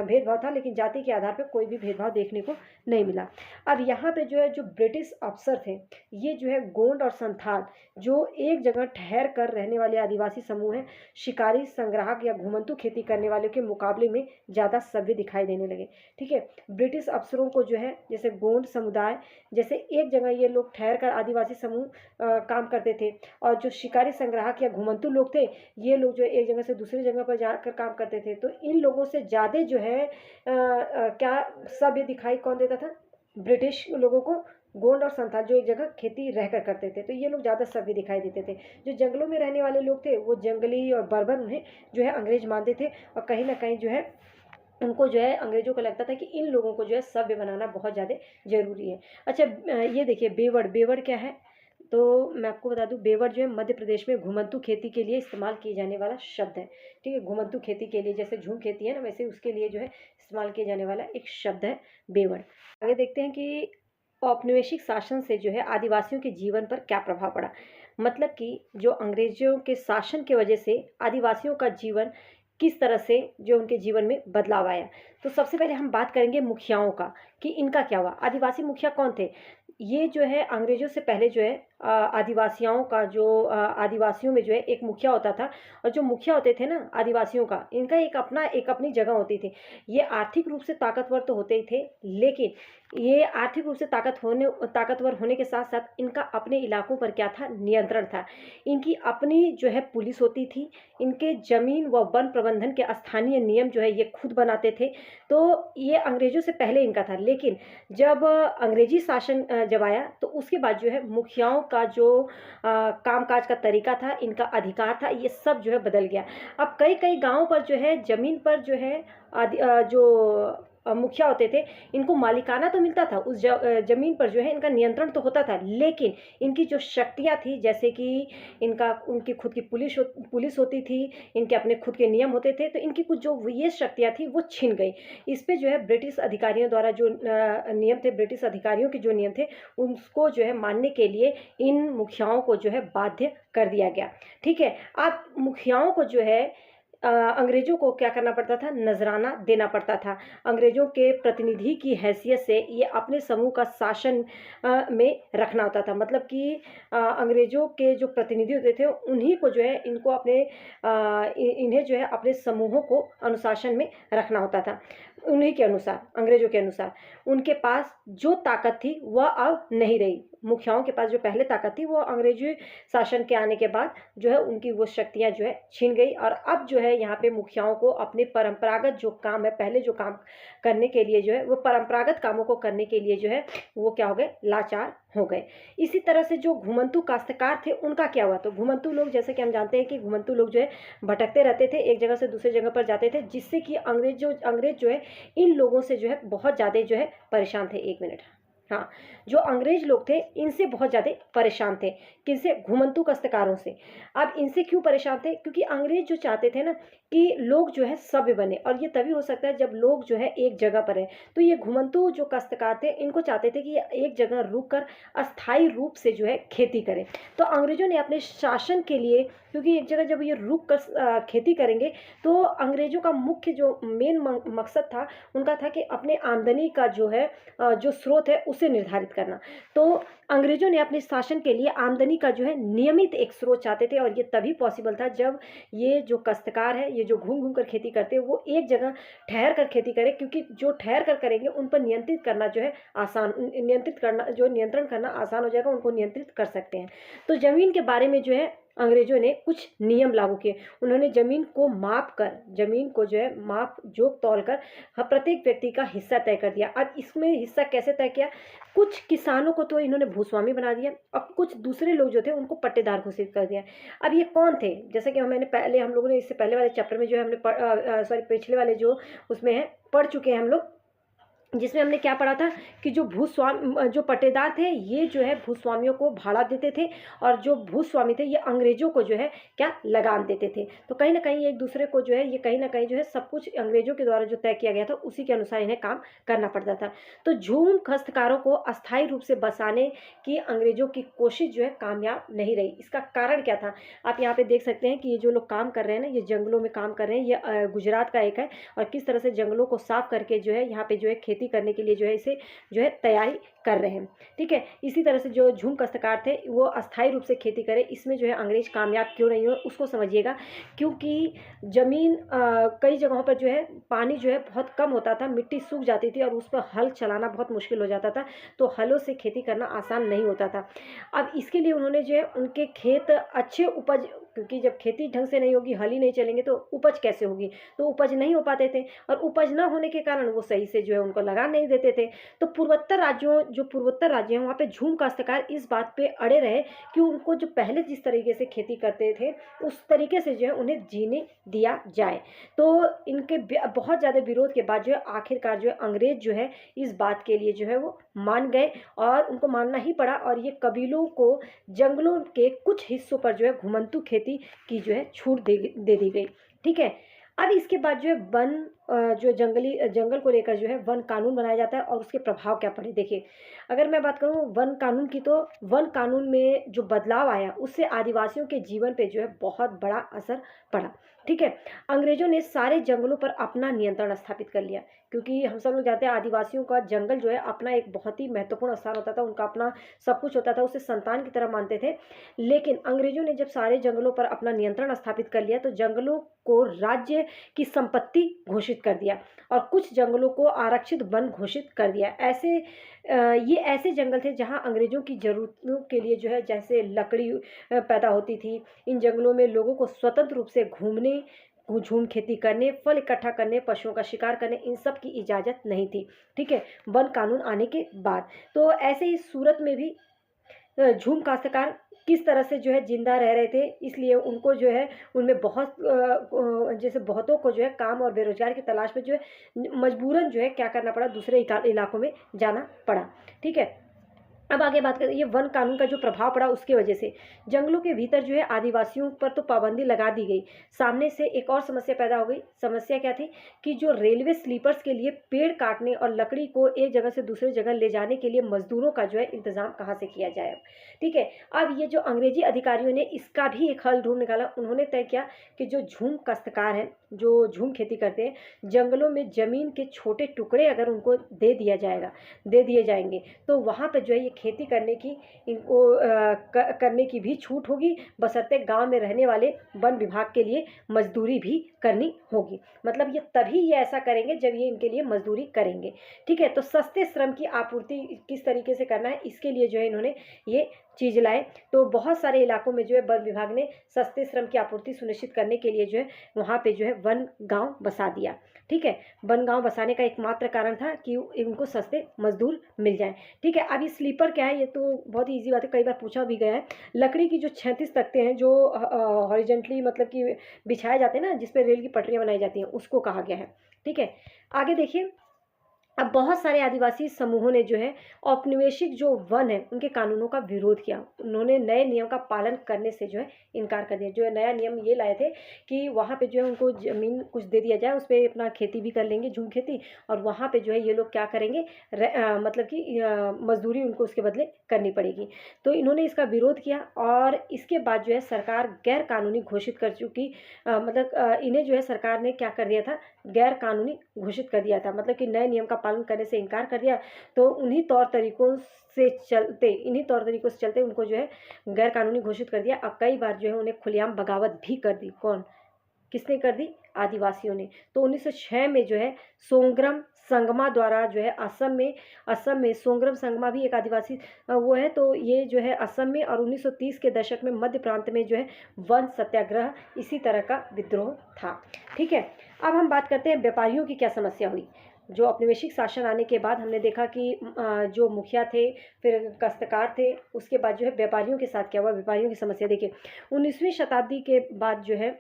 भेदभाव था, लेकिन जाति के आधार पर कोई भी भेदभाव देखने को नहीं मिला। अब यहाँ पे जो है जो ब्रिटिश अफसर थे, ये जो है गोंड और संथाल, जो एक जगह ठहर कर रहने वाले आदिवासी समूह हैं, शिकारी संग्राहक या घुमंतू खेती करने वालों के मुकाबले में ज़्यादा सभ्य दिखाई देने लगे, ठीक है? ब्रिटिश अफसरों को जो है, जैसे गोंड समुदाय, जैसे एक जगह ये लोग ठहर कर आदिवासी समूह काम करते थे, और जो शिकारी संग्राहक या घुमंतू लोग थे, ये लोग जो एक जगह से दूसरी जगह पर जाकर काम करते थे। तो इन लोगों से ज़्यादा जो है क्या सभ्य दिखाई कौन देता था? ब्रिटिश लोगों को। गोंड और संथाल जो एक जगह खेती रहकर करते थे, तो ये लोग ज़्यादा सभ्य दिखाई देते थे। जो जंगलों में रहने वाले लोग थे, वो जंगली और बर्बर उन्हें जो है अंग्रेज मानते थे, और कहीं ना कहीं जो है उनको जो है अंग्रेजों को लगता था कि इन लोगों को जो है सभ्य बनाना बहुत ज़्यादा ज़रूरी है। अच्छा, ये देखिए बेवड़। बेवड़ क्या है? तो मैं आपको बता दूं, बेवड़ जो है मध्य प्रदेश में घुमंतू खेती के लिए इस्तेमाल किए जाने वाला शब्द है, ठीक है? घुमंतू खेती के लिए, जैसे झूम खेती है ना, वैसे उसके लिए जो है इस्तेमाल किए जाने वाला एक शब्द है बेवड़। आगे देखते हैं कि औपनिवेशिक शासन से जो है आदिवासियों के जीवन पर क्या प्रभाव पड़ा। मतलब कि जो अंग्रेजों के शासन की वजह से आदिवासियों का जीवन किस तरह से जो उनके जीवन में बदलाव आया। तो सबसे पहले हम बात करेंगे मुखियाओं का, कि इनका क्या हुआ। आदिवासी मुखिया कौन थे? ये जो है अंग्रेज़ों से पहले जो है आदिवासियों का जो आदिवासियों में जो है एक मुखिया होता था, और जो मुखिया होते थे ना आदिवासियों का, इनका एक अपनी जगह होती थी। ये आर्थिक रूप से ताकतवर तो होते ही थे, लेकिन ये आर्थिक रूप से ताकतवर होने के साथ-साथ इनका अपने इलाकों पर क्या था, नियंत्रण था। इनकी अपनी जो है पुलिस होती थी, इनके ज़मीन व वन प्रबंधन के स्थानीय नियम जो है ये खुद बनाते थे। तो ये अंग्रेज़ों से पहले इनका था, लेकिन जब अंग्रेजी शासन जब आया तो उसके बाद जो है मुखियाओं का जो कामकाज का तरीका था, इनका अधिकार था, ये सब जो है बदल गया। अब कई-कई गाँव पर जो है ज़मीन पर जो है जो मुखिया होते थे, इनको मालिकाना तो मिलता था, उस ज़मीन पर जो है इनका नियंत्रण तो होता था, लेकिन इनकी जो शक्तियाँ थी, जैसे कि उनकी खुद की पुलिस होती थी, इनके अपने खुद के नियम होते थे, तो इनकी कुछ जो ये शक्तियाँ थी वो छिन गई। इस पे जो है ब्रिटिश अधिकारियों द्वारा जो नियम थे, ब्रिटिश अधिकारियों के जो नियम थे, उसको जो है मानने के लिए इन मुखियाओं को जो है बाध्य कर दिया गया। ठीक है? अब मुखियाओं को जो है अंग्रेज़ों को क्या करना पड़ता था, नज़राना देना पड़ता था। अंग्रेज़ों के प्रतिनिधि की हैसियत से ये अपने समूह का शासन में रखना होता था। मतलब कि अंग्रेज़ों के जो प्रतिनिधि होते थे, उन्हीं को जो है इनको इन्हें जो है अपने समूहों को अनुशासन में रखना होता था। उन्हीं के अनुसार, अंग्रेज़ों के अनुसार। उनके पास जो ताकत थी वह अब नहीं रही। मुखियाओं के पास जो पहले ताकत थी वो अंग्रेज़ी शासन के आने के बाद जो है उनकी वो शक्तियाँ जो है छिन गई, और अब जो है यहाँ पे मुखियाओं को अपने परंपरागत जो काम है, पहले जो काम करने के लिए जो है, वो परंपरागत कामों को करने के लिए जो है वो क्या हो गए, लाचार हो गए। इसी तरह से जो घुमंतू काश्तकार थे उनका क्या हुआ, तो घुमंतू लोग, जैसे कि हम जानते हैं कि घुमंतू लोग जो है भटकते रहते थे, एक जगह से दूसरी जगह पर जाते थे, जिससे कि अंग्रेज जो है इन लोगों से जो है बहुत ज़्यादा जो है परेशान थे। 1 मिनट। हाँ, जो अंग्रेज लोग थे इनसे बहुत ज़्यादा परेशान थे। किनसे? घुमंतू काश्तकारों से। अब इनसे क्यों परेशान थे? क्योंकि अंग्रेज जो चाहते थे ना कि लोग जो है सभ्य बने, और ये तभी हो सकता है जब लोग जो है एक जगह पर हैं। तो ये घुमंतू जो काश्तकार थे, इनको चाहते थे कि ये एक जगह रुक कर अस्थायी रूप से जो है खेती करें। तो अंग्रेजों ने अपने शासन के लिए, क्योंकि एक जगह जब ये रुक कर खेती करेंगे, तो अंग्रेजों का मुख्य जो मेन मकसद था, उनका था कि अपने आमदनी का जो है जो स्रोत है उसे निर्धारित करना। तो अंग्रेजों ने अपने शासन के लिए आमदनी का जो है नियमित एक स्रोत चाहते थे, और ये तभी पॉसिबल था जब ये जो काश्तकार है, ये जो घूम-घूम कर खेती करते हैं, वो एक जगह ठहर कर खेती करें, क्योंकि जो ठहर कर करेंगे उन पर नियंत्रित करना जो है आसान, नियंत्रण करना आसान हो जाएगा, उनको नियंत्रित कर सकते हैं। तो ज़मीन के बारे में जो है अंग्रेजों ने कुछ नियम लागू किए। उन्होंने ज़मीन को माप कर, ज़मीन को जो है माप जोख तौल कर प्रत्येक व्यक्ति का हिस्सा तय कर दिया। अब इसमें हिस्सा कैसे तय किया? कुछ किसानों को तो इन्होंने भूस्वामी बना दिया, और कुछ दूसरे लोग जो थे उनको पट्टेदार घोषित कर दिया। अब ये कौन थे? जैसे कि हम लोगों ने इससे पहले वाले चैप्टर में जो है पिछले वाले जो उसमें है पढ़ चुके हैं हम लोग, जिसमें हमने क्या पढ़ा था कि जो पट्टेदार थे, ये जो है भूस्वामियों को भाड़ा देते थे, और जो भूस्वामी थे ये अंग्रेजों को जो है क्या, लगान देते थे। तो कहीं ना कहीं एक दूसरे को जो है, ये कहीं ना कहीं जो है सब कुछ अंग्रेजों के द्वारा जो तय किया गया था उसी के अनुसार इन्हें काम करना पड़ता था। तो झूम काश्तकारों को अस्थायी रूप से बसाने की अंग्रेजों की कोशिश जो है कामयाब नहीं रही। इसका कारण क्या था? आप यहाँ पे देख सकते हैं कि ये जो लोग काम कर रहे हैं ना, ये जंगलों में काम कर रहे हैं। ये गुजरात का एक है, और किस तरह से जंगलों को साफ करके जो है यहाँ पे जो है खेती करने के लिए जो है इसे जो है तैयारी कर रहे हैं। ठीक है, इसी तरह से जो झूम काश्तकार थे वो अस्थायी रूप से खेती करें, इसमें जो है अंग्रेज कामयाब क्यों नहीं हुए उसको समझिएगा। क्योंकि ज़मीन कई जगहों पर जो है पानी जो है बहुत कम होता था, मिट्टी सूख जाती थी, और उस पर हल चलाना बहुत मुश्किल हो जाता था, तो हलों से खेती करना आसान नहीं होता था। अब इसके लिए उन्होंने जो है उनके खेत अच्छे उपज, क्योंकि जब खेती ढंग से नहीं होगी, हल ही नहीं चलेंगे, तो उपज कैसे होगी? तो उपज नहीं हो पाते थे, और उपज ना होने के कारण वो सही से जो है उनको लगा नहीं देते थे। तो पूर्वोत्तर राज्य हैं, वहाँ पे झूम काश्तकार इस बात पे अड़े रहे कि उनको जो पहले जिस तरीके से खेती करते थे उस तरीके से जो है उन्हें जीने दिया जाए। तो इनके बहुत ज़्यादा विरोध के बाद जो है आखिरकार जो है अंग्रेज जो है इस बात के लिए जो है वो मान गए, और उनको मानना ही पड़ा, और ये कबीलों को जंगलों के कुछ हिस्सों पर जो है घुमंतू खेती की जो है छूट दे दी गई। ठीक है, अब इसके बाद जो है वन जो जंगल को लेकर जो है वन कानून बनाया जाता है और उसके प्रभाव क्या पड़े। देखिए, अगर मैं बात करूँ वन कानून की, तो वन कानून में जो बदलाव आया उससे आदिवासियों के जीवन पे जो है बहुत बड़ा असर पड़ा। ठीक है, अंग्रेजों ने सारे जंगलों पर अपना नियंत्रण स्थापित कर लिया, क्योंकि हम सब लोग जानते हैं आदिवासियों का जंगल जो है अपना एक बहुत ही महत्वपूर्ण स्थान होता था, उनका अपना सब कुछ होता था, उसे संतान की तरह मानते थे। लेकिन अंग्रेजों ने जब सारे जंगलों पर अपना नियंत्रण स्थापित कर लिया तो जंगलों को राज्य की संपत्ति घोषित कर दिया और कुछ जंगलों को आरक्षित वन घोषित कर दिया। ये ऐसे जंगल थे जहां अंग्रेजों की जरूरतों के लिए जो है, जैसे लकड़ी पैदा होती थी, इन जंगलों में लोगों को स्वतंत्र रूप से घूमने, झूम खेती करने, फल इकट्ठा करने, पशुओं का शिकार करने, इन सब की इजाज़त नहीं थी। ठीक है, वन कानून आने के बाद। तो ऐसे ही सूरत में भी झूम काश्तकार किस तरह से जो है जिंदा रह रहे थे, इसलिए उनको जो है उनमें जैसे बहुतों को जो है काम और बेरोजगार की तलाश में जो है मजबूरन जो है क्या करना पड़ा, दूसरे इलाकों में जाना पड़ा। ठीक है, अब आगे बात करें, ये वन कानून का जो प्रभाव पड़ा उसके वजह से जंगलों के भीतर जो है आदिवासियों पर तो पाबंदी लगा दी गई, सामने से एक और समस्या पैदा हो गई। समस्या क्या थी कि जो रेलवे स्लीपर्स के लिए पेड़ काटने और लकड़ी को एक जगह से दूसरी जगह ले जाने के लिए मजदूरों का जो है इंतजाम कहाँ से किया जाए। ठीक है, अब ये जो अंग्रेजी अधिकारियों ने इसका भी एक हल ढूंढ निकाला। उन्होंने तय किया कि जो झूम काश्तकार हैं, जो झूम खेती करते हैं, जंगलों में जमीन के छोटे टुकड़े अगर उनको दे दिए जाएंगे तो वहाँ पे जो है ये खेती करने की, इनको करने की भी छूट होगी, बशर्ते गांव में रहने वाले वन विभाग के लिए मजदूरी भी करनी होगी। मतलब ये तभी ये ऐसा करेंगे जब ये इनके लिए मजदूरी करेंगे। ठीक है, तो सस्ते श्रम की आपूर्ति किस तरीके से करना है, इसके लिए जो है इन्होंने ये चीज़ लाए। तो बहुत सारे इलाकों में जो है वन विभाग ने सस्ते श्रम की आपूर्ति सुनिश्चित करने के लिए जो है वहाँ पे जो है वन गांव बसा दिया। ठीक है, वन गांव बसाने का एकमात्र कारण था कि उनको सस्ते मजदूर मिल जाएं। ठीक है, अब ये स्लीपर क्या है, ये तो बहुत ही ईजी बात है, कई बार पूछा भी गया है। लकड़ी की जो 36 तख्ते हैं जो हॉरिजेंटली मतलब कि बिछाए जाते हैं ना, जिसपे रेल की पटरियाँ बनाई जाती हैं, उसको कहा गया है। ठीक है, आगे देखिए, अब बहुत सारे आदिवासी समूहों ने जो है औपनिवेशिक जो वन है उनके कानूनों का विरोध किया। उन्होंने नए नियम का पालन करने से जो है इनकार कर दिया। जो है नया नियम ये लाए थे कि वहाँ पे जो है उनको ज़मीन कुछ दे दिया जाए, उस पर अपना खेती भी कर लेंगे, झूम खेती, और वहाँ पे जो है ये लोग क्या करेंगे, मतलब कि मजदूरी उनको उसके बदले करनी पड़ेगी। तो इन्होंने इसका विरोध किया और इसके बाद जो है सरकार गैर कानूनी घोषित कर चुकी, इन्हें जो है सरकार ने क्या कर दिया था, गैर कानूनी घोषित कर दिया था। मतलब कि नए नियम का पालन करने से इनकार कर दिया। तो इन्हीं तौर तरीकों से चलते उनको जो है गैर कानूनी घोषित कर दिया। अब कई बार जो है उन्हें खुलेआम बगावत भी कर दी। किसने कर दी? आदिवासियों ने। तो 1906 में जो है सोंग्रम संगमा द्वारा जो है असम में सोंग्रम संगमा भी एक आदिवासी वो है, तो ये जो है असम में, और 1930 के दशक में मध्य प्रांत में जो है वन सत्याग्रह इसी तरह का विद्रोह था। ठीक है, अब हम बात करते हैं व्यापारियों की क्या समस्या हुई। जो औपनिवेशिक शासन आने के बाद हमने देखा कि जो मुखिया थे, फिर काश्तकार थे, उसके बाद जो है व्यापारियों के साथ क्या हुआ। व्यापारियों की समस्या देखिए, 19वीं शताब्दी के बाद जो है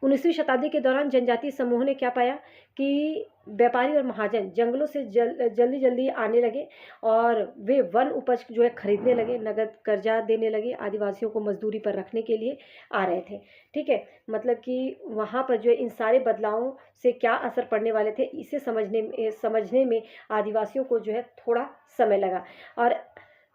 19वीं शताब्दी के दौरान जनजातीय समूह ने क्या पाया कि व्यापारी और महाजन जंगलों से जल्दी जल्दी आने लगे और वे वन उपज जो है खरीदने लगे, नगद कर्जा देने लगे, आदिवासियों को मजदूरी पर रखने के लिए आ रहे थे। ठीक है, मतलब कि वहाँ पर जो है इन सारे बदलावों से क्या असर पड़ने वाले थे, इसे समझने में आदिवासियों को जो है थोड़ा समय लगा। और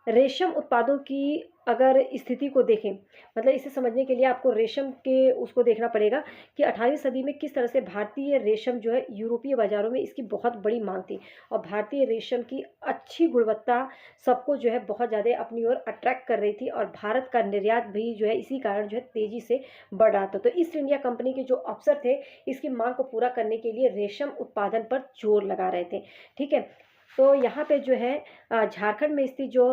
रेशम उत्पादों की अगर स्थिति को देखें, मतलब इसे समझने के लिए आपको रेशम के उसको देखना पड़ेगा कि 18वीं सदी में किस तरह से भारतीय रेशम जो है यूरोपीय बाज़ारों में इसकी बहुत बड़ी मांग थी और भारतीय रेशम की अच्छी गुणवत्ता सबको जो है बहुत ज़्यादा अपनी ओर अट्रैक्ट कर रही थी और भारत का निर्यात भी जो है इसी कारण जो है तेज़ी से बढ़ रहा था। तो ईस्ट इंडिया कंपनी के जो अफसर थे इसकी मांग को पूरा करने के लिए रेशम उत्पादन पर जोर लगा रहे थे। ठीक है, तो यहाँ पे जो है झारखंड में स्थित जो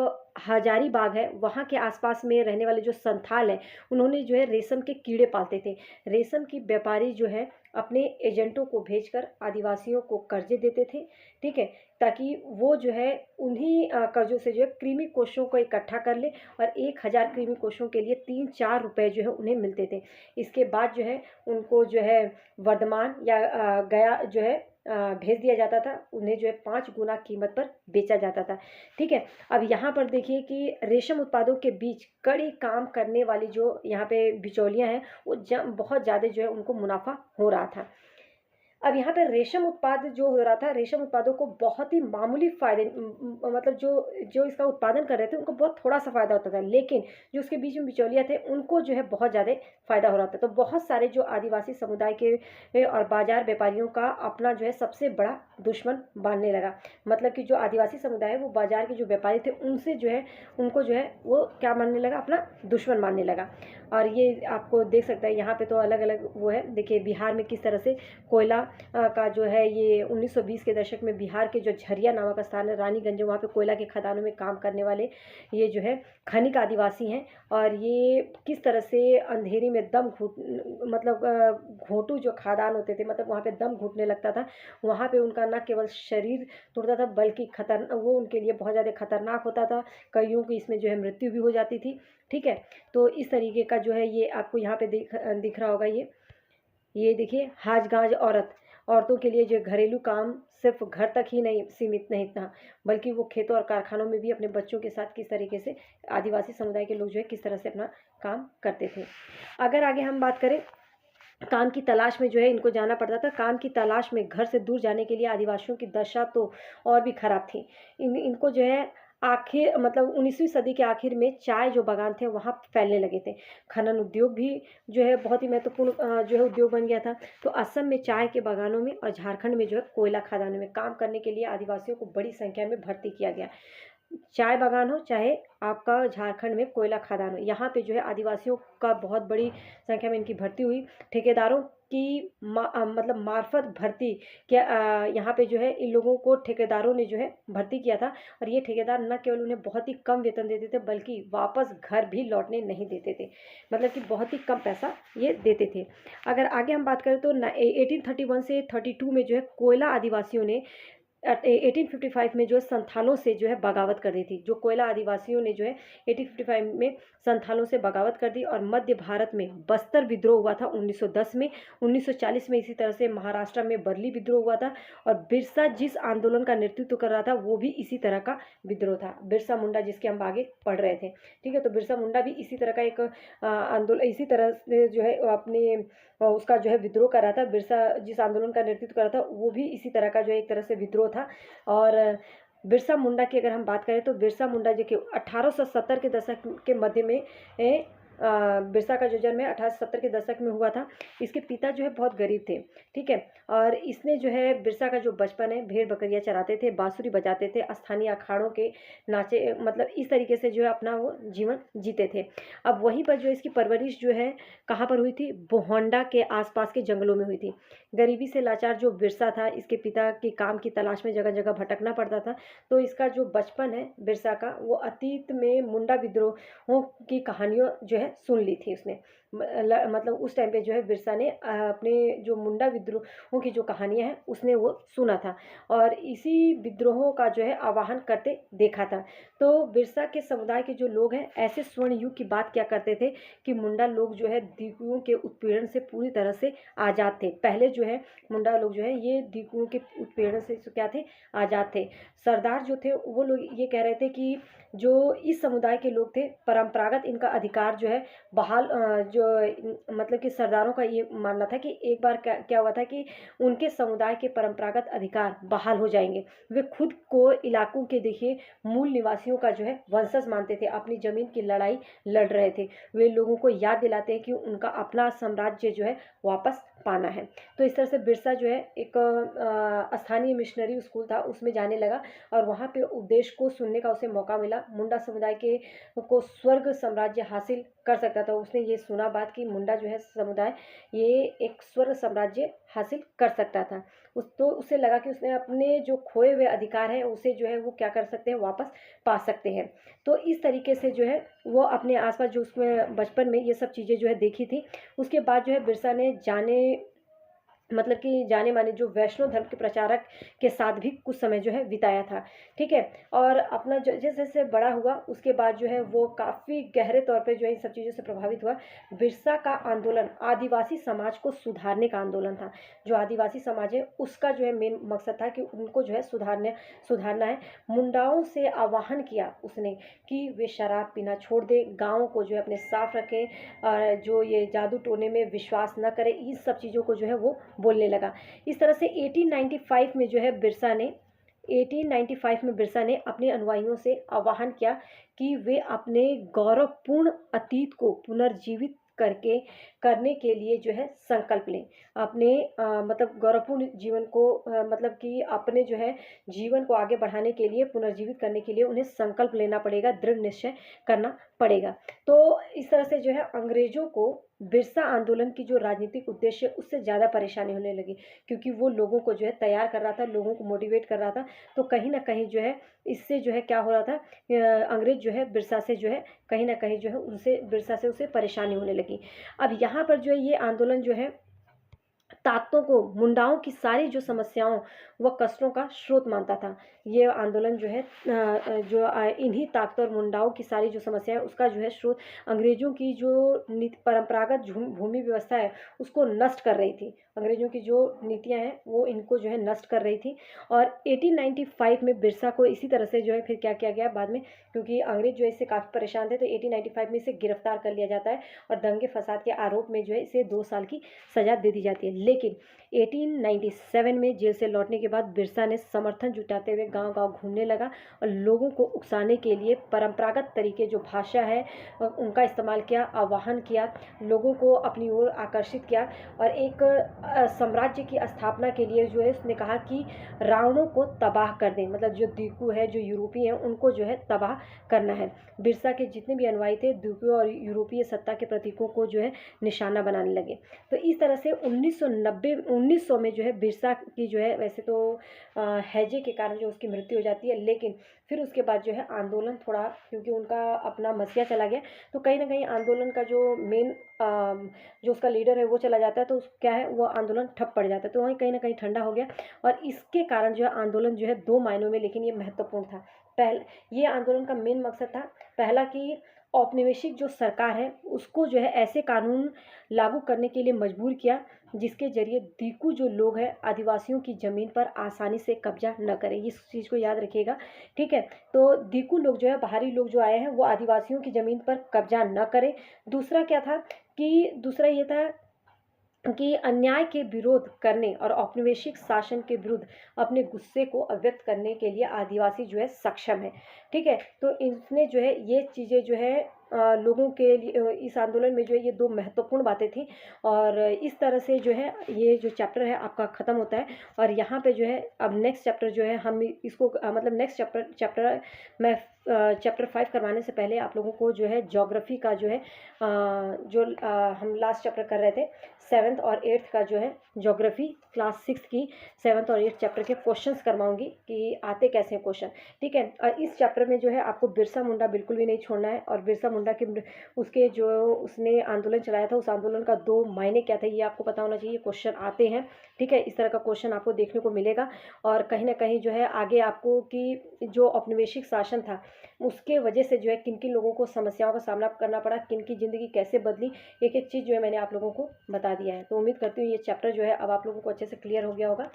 हजारीबाग है, वहाँ के आसपास में रहने वाले जो संथाल हैं, उन्होंने जो है रेशम के कीड़े पालते थे। रेशम की व्यापारी जो है अपने एजेंटों को भेजकर आदिवासियों को कर्जे देते थे। ठीक है, ताकि वो जो है उन्हीं कर्जों से जो है कृमि कोषों को इकट्ठा कर ले और 1000 कृमि कोषों के लिए 3-4 रुपए जो है उन्हें मिलते थे। इसके बाद जो है उनको जो है वर्धमान या गया जो है भेज दिया जाता था। उन्हें जो है 5 गुना कीमत पर बेचा जाता था। ठीक है, अब यहाँ पर देखिए कि रेशम उत्पादों के बीच कड़ी काम करने वाली जो यहाँ पे बिचौलियाँ हैं वो बहुत ज़्यादा जो है उनको मुनाफा हो रहा था। अब यहाँ पे रेशम उत्पाद जो हो रहा था, रेशम उत्पादों को बहुत ही मामूली फ़ायदे मतलब जो जो इसका उत्पादन कर रहे थे उनको बहुत थोड़ा-सा फ़ायदा होता था, लेकिन जो उसके बीच में बिचौलिया थे उनको जो है बहुत ज़्यादा फ़ायदा हो रहा था। तो बहुत सारे जो आदिवासी समुदाय के और बाज़ार व्यापारियों का अपना जो है सबसे बड़ा दुश्मन मानने लगा। मतलब कि जो आदिवासी समुदाय है वो बाज़ार के जो व्यापारी थे उनसे जो है उनको जो है वो क्या मानने लगा, अपना दुश्मन मानने लगा। और ये आपको देख सकते हैं यहाँ पे तो अलग-अलग वो है। देखिए बिहार में किस तरह से कोयला का जो है ये 1920 के दशक में बिहार के जो झरिया नामक स्थान है रानीगंज, वहाँ पे कोयला के खदानों में काम करने वाले ये जो है खनिक आदिवासी हैं। और ये किस तरह से अंधेरी में दम घुट मतलब घोंटू जो खादान होते थे, मतलब वहाँ पे दम घुटने लगता था। वहाँ पे उनका न केवल शरीर टूटता था बल्कि वो उनके लिए बहुत ज़्यादा खतरनाक होता था। कईयों की इसमें जो है मृत्यु भी हो जाती थी। ठीक है, तो इस तरीके का जो है ये आपको यहाँ पे दिख रहा होगा। ये देखिए हाज-गाज औरतों के लिए जो घरेलू काम सिर्फ घर तक ही नहीं सीमित नहीं था, बल्कि वो खेतों और कारखानों में भी अपने बच्चों के साथ किस तरीके से आदिवासी समुदाय के लोग जो है किस तरह से अपना काम करते थे। अगर आगे हम बात करें, काम की तलाश में जो है इनको जाना पड़ता था। काम की तलाश में घर से दूर जाने के लिए आदिवासियों की दशा तो और भी खराब थी। इनको जो है आखिर मतलब 19वीं सदी के आखिर में चाय जो बागान थे वहाँ फैलने लगे थे। खनन उद्योग भी जो है बहुत ही महत्वपूर्ण जो है उद्योग बन गया था। तो असम में चाय के बागानों में और झारखंड में जो है कोयला खदानों में काम करने के लिए आदिवासियों को बड़ी संख्या में भर्ती किया गया। चाय बागान हो चाहे आपका झारखंड में कोयला खदान हो, यहाँ पे जो है आदिवासियों का बहुत बड़ी संख्या में इनकी भर्ती हुई। ठेकेदारों की मतलब मार्फत भर्ती क्या यहाँ पे जो है इन लोगों को ठेकेदारों ने जो है भर्ती किया था। और ये ठेकेदार न केवल उन्हें बहुत ही कम वेतन देते थे बल्कि वापस घर भी लौटने नहीं देते थे, मतलब कि बहुत ही कम पैसा ये देते थे। अगर आगे हम बात करें तो 1831 से 32 में जो है कोयला आदिवासियों ने 1855 में जो है संथालों से जो है बगावत कर दी थी। जो कोयला आदिवासियों ने जो है 1855 में संथालों से बगावत कर दी। और मध्य भारत में बस्तर विद्रोह हुआ था 1910 में। 1940 में इसी तरह से महाराष्ट्र में बरली विद्रोह हुआ था। और बिरसा जिस आंदोलन का नेतृत्व कर रहा था वो भी इसी तरह का विद्रोह था, बिरसा मुंडा, जिसके हम आगे पढ़ रहे थे। ठीक है, तो बिरसा मुंडा भी इसी तरह का एक आंदोलन इसी तरह से जो है अपने उसका जो है विद्रोह कर रहा था। बिरसा जिस आंदोलन का नेतृत्व कर रहा था वो भी इसी तरह का जो है एक तरह से विद्रोह था। और बिरसा मुंडा की अगर हम बात करें तो बिरसा मुंडा जो कि 1870 के दशक के मध्य में बिरसा का जो जन्म है 1870 के दशक में हुआ था। इसके पिता जो है बहुत गरीब थे। ठीक है, और इसने जो है बिरसा का जो बचपन है भेड़ बकरियां चराते थे, बांसुरी बजाते थे, स्थानीय अखाड़ों के नाचे, मतलब इस तरीके से जो है अपना वो जीवन जीते थे। अब वहीं पर जो इसकी परवरिश जो है कहाँ पर हुई थी, बोहंडा के आसपास के जंगलों में हुई थी। गरीबी से लाचार जो बिरसा था, इसके पिता की काम की तलाश में जगह जगह भटकना पड़ता था। तो इसका जो बचपन है बिरसा का, वो अतीत में मुंडा विद्रोहों की कहानियों जो है सुन ली थी उसने। मतलब उस टाइम पे जो है बिरसा ने अपने जो मुंडा विद्रोहों की जो कहानियां हैं उसने वो सुना था और इसी विद्रोहों का जो है आवाहन करते देखा था। तो बिरसा के समुदाय के जो लोग हैं ऐसे स्वर्ण युग की बात क्या करते थे कि मुंडा लोग जो है दीकुओं के उत्पीड़न से पूरी तरह से आज़ाद थे। पहले जो है मुंडा लोग जो है ये दीकुओं के उत्पीड़न से क्या थे, आज़ाद थे। सरदार जो थे वो लोग ये कह रहे थे कि जो इस समुदाय के लोग थे परंपरागत इनका अधिकार जो है बहाल मतलब कि सरदारों का ये मानना था कि एक बार क्या हुआ था कि उनके समुदाय के परंपरागत अधिकार बहाल हो जाएंगे। वे खुद को इलाकों के देखिए मूल निवासियों का जो है वंशज मानते थे, अपनी जमीन की लड़ाई लड़ रहे थे। वे लोगों को याद दिलाते हैं कि उनका अपना साम्राज्य जो है वापस पाना है। तो इस तरह से बिरसा जो है एक स्थानीय मिशनरी स्कूल था उसमें जाने लगा और वहाँ पे उपदेश को सुनने का उसे मौका मिला। मुंडा समुदाय के को स्वर्ग साम्राज्य हासिल कर सकता था। उसने ये सुना बात कि मुंडा जो है समुदाय ये एक स्वर्ग साम्राज्य हासिल कर सकता था। उसे लगा कि उसने अपने जो खोए हुए अधिकार हैं उसे जो है वो क्या कर सकते हैं, वापस पा सकते हैं। तो इस तरीके से जो है वो अपने आसपास जो उसमें बचपन में ये सब चीज़ें जो है देखी थी। उसके बाद जो है बिरसा ने मतलब कि जाने माने जो वैष्णव धर्म के प्रचारक के साथ भी कुछ समय जो है बिताया था। ठीक है, और अपना जैसे जैसे बड़ा हुआ उसके बाद जो है वो काफ़ी गहरे तौर पे जो है इन सब चीज़ों से प्रभावित हुआ। बिरसा का आंदोलन आदिवासी समाज को सुधारने का आंदोलन था। जो आदिवासी समाज है उसका जो है मेन मकसद था कि उनको जो है सुधारना है। मुंडाओं से आह्वान किया उसने कि वे शराब पीना छोड़ दें, गाँव को जो है अपने साफ रखें और जो ये जादू टोने में विश्वास न करें, इस सब चीज़ों को जो है वो बोलने लगा। इस तरह से 1895 में जो है 1895 में बिरसा ने अपने अनुयायियों से आह्वान किया कि वे अपने गौरवपूर्ण अतीत को पुनर्जीवित करने के लिए जो है संकल्प लें। अपने मतलब गौरवपूर्ण जीवन को मतलब कि अपने जो है जीवन को आगे बढ़ाने के लिए, पुनर्जीवित करने के लिए उन्हें संकल्प लेना पड़ेगा, दृढ़ निश्चय करना पड़ेगा। तो इस तरह से जो है अंग्रेजों को बिरसा आंदोलन की जो राजनीतिक उद्देश्य उससे ज़्यादा परेशानी होने लगी, क्योंकि वो लोगों को जो है तैयार कर रहा था, लोगों को मोटिवेट कर रहा था। तो कहीं ना कहीं जो है इससे जो है क्या हो रहा था, अंग्रेज जो है बिरसा से जो है कहीं ना कहीं जो है बिरसा से उसे परेशानी होने लगी। अब यहाँ पर जो है ये आंदोलन जो है ताकतों को, मुंडाओं की सारी जो समस्याओं व कष्टों का स्रोत मानता था। ये आंदोलन जो है इन्हीं ताकतों और मुंडाओं की सारी जो समस्या है उसका जो है स्रोत अंग्रेजों की जो परंपरागत भूमि व्यवस्था है उसको नष्ट कर रही थी। अंग्रेजों की जो नीतियां हैं वो इनको जो है नष्ट कर रही थी। और 1895 में बिरसा को इसी तरह से जो है फिर क्या किया गया बाद में, क्योंकि अंग्रेज जो है इससे काफ़ी परेशान थे, तो 1895 में इसे गिरफ्तार कर लिया जाता है और दंगे फसाद के आरोप में जो है इसे 2 साल की सजा दे दी जाती है। लेकिन 1897 में जेल से लौटने के बाद बिरसा ने समर्थन जुटाते हुए गांव-गांव घूमने लगा और लोगों को उकसाने के लिए परंपरागत तरीके जो भाषा है उनका इस्तेमाल किया, आह्वान किया, लोगों को अपनी ओर आकर्षित किया और एक साम्राज्य की स्थापना के लिए जो है उसने कहा कि रावणों को तबाह कर दें, मतलब जो दीकू है, जो यूरोपीय हैं, उनको जो है तबाह करना है। बिरसा के जितने भी अनुयायी थे दीकू और यूरोपीय सत्ता के प्रतीकों को जो है निशाना बनाने लगे। तो इस तरह से 1900 में जो है बिरसा की जो है वैसे तो हैजे के कारण जो उसकी मृत्यु हो जाती है, लेकिन फिर उसके बाद जो है आंदोलन थोड़ा, क्योंकि उनका अपना मसीहा चला गया, तो कहीं ना कहीं आंदोलन का जो मेन जो उसका लीडर है वो चला जाता है, तो क्या है वो आंदोलन ठप पड़ जाता है। तो वहीं कहीं ना कहीं ठंडा हो गया और इसके कारण जो है आंदोलन जो है 2 मायनों में, लेकिन ये महत्वपूर्ण था। ये आंदोलन का मेन मकसद था पहला कि औपनिवेशिक जो सरकार है उसको जो है ऐसे कानून लागू करने के लिए मजबूर किया जिसके जरिए दीकू जो लोग हैं आदिवासियों की ज़मीन पर आसानी से कब्जा न करें। इस चीज़ को याद रखिएगा, ठीक है। तो दीकू लोग जो है, बाहरी लोग जो आए हैं, वो आदिवासियों की ज़मीन पर कब्जा न करें। दूसरा क्या था कि दूसरा ये था कि अन्याय के विरोध करने और औपनिवेशिक शासन के विरुद्ध अपने गुस्से को अव्यक्त करने के लिए आदिवासी जो है सक्षम है, ठीक है। तो इसने जो है ये चीज़ें जो है लोगों के लिए इस आंदोलन में जो है ये 2 महत्वपूर्ण बातें थी। और इस तरह से जो है ये जो चैप्टर है आपका ख़त्म होता है। और यहाँ पे जो है अब नेक्स्ट चैप्टर जो है हम इसको मतलब नेक्स्ट चैप्टर मैं चैप्टर 5 करवाने से पहले आप लोगों को जो है ज्योग्राफी का जो है हम लास्ट चैप्टर कर रहे थे 7th और 8th का जो है ज्योग्राफी क्लास 6 की 7th और 8th चैप्टर के क्वेश्चंस करवाऊंगी कि आते कैसे हैं क्वेश्चन, ठीक है। और इस चैप्टर में जो है आपको बिरसा मुंडा बिल्कुल भी नहीं छोड़ना है और बिरसा मुंडा के उसके जो उसने आंदोलन चलाया था उस आंदोलन का 2 मायने क्या थे ये आपको पता होना चाहिए। क्वेश्चन आते हैं, ठीक है, इस तरह का क्वेश्चन आपको देखने को मिलेगा। और कहीं ना कहीं जो है आगे आपको कि जो औपनिवेशिक शासन था उसके वजह से जो है किन किन लोगों को समस्याओं का सामना करना पड़ा, किन की ज़िंदगी कैसे बदली, एक एक चीज़ जो है मैंने आप लोगों को बता दिया है। तो उम्मीद करती हूँ ये चैप्टर जो है अब आप लोगों को अच्छे से क्लियर हो गया होगा।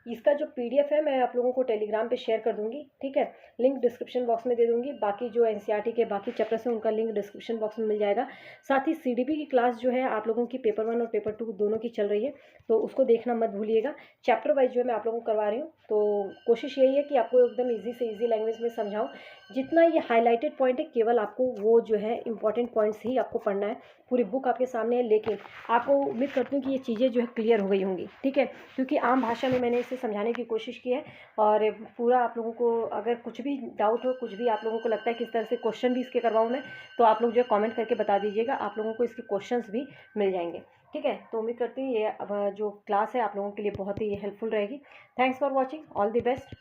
इसका जो PDF है मैं आप लोगों को टेलीग्राम पे शेयर कर दूंगी, ठीक है, लिंक डिस्क्रिप्शन बॉक्स में दे दूंगी। बाकी जो NCERT के बाकी चैप्टर्स हैं उनका लिंक डिस्क्रिप्शन बॉक्स में मिल जाएगा। साथ ही CDP की क्लास जो है आप लोगों की पेपर 1 और पेपर 2 दोनों की चल रही है, तो उसको देखना मत भूलिएगा। चैप्टर वाइज जो है मैं आप लोगों को करवा रही हूँ, तो कोशिश यही है कि आपको एकदम ईजी से ईजी लैंग्वेज में समझाऊँ। जितना ये हाईलाइटेड पॉइंट है केवल आपको वो जो है इंपॉर्टेंट पॉइंट्स ही आपको पढ़ना है। पूरी बुक आपके सामने है, लेकिन आपको उम्मीद करती हूँ कि ये चीज़ें जो है क्लियर हो गई होंगी, ठीक है, क्योंकि आम भाषा में मैंने इसे समझाने की कोशिश की है। और पूरा आप लोगों को अगर कुछ भी डाउट हो, कुछ भी आप लोगों को लगता है किस तरह से क्वेश्चन भी इसके करवाऊँ मैं, तो आप लोग जो है कमेंट करके बता दीजिएगा, आप लोगों को इसके क्वेश्चंस भी मिल जाएंगे, ठीक है। तो उम्मीद करती हूँ ये अब जो क्लास है आप लोगों के लिए बहुत ही हेल्पफुल रहेगी। Thanks for watching, all the best.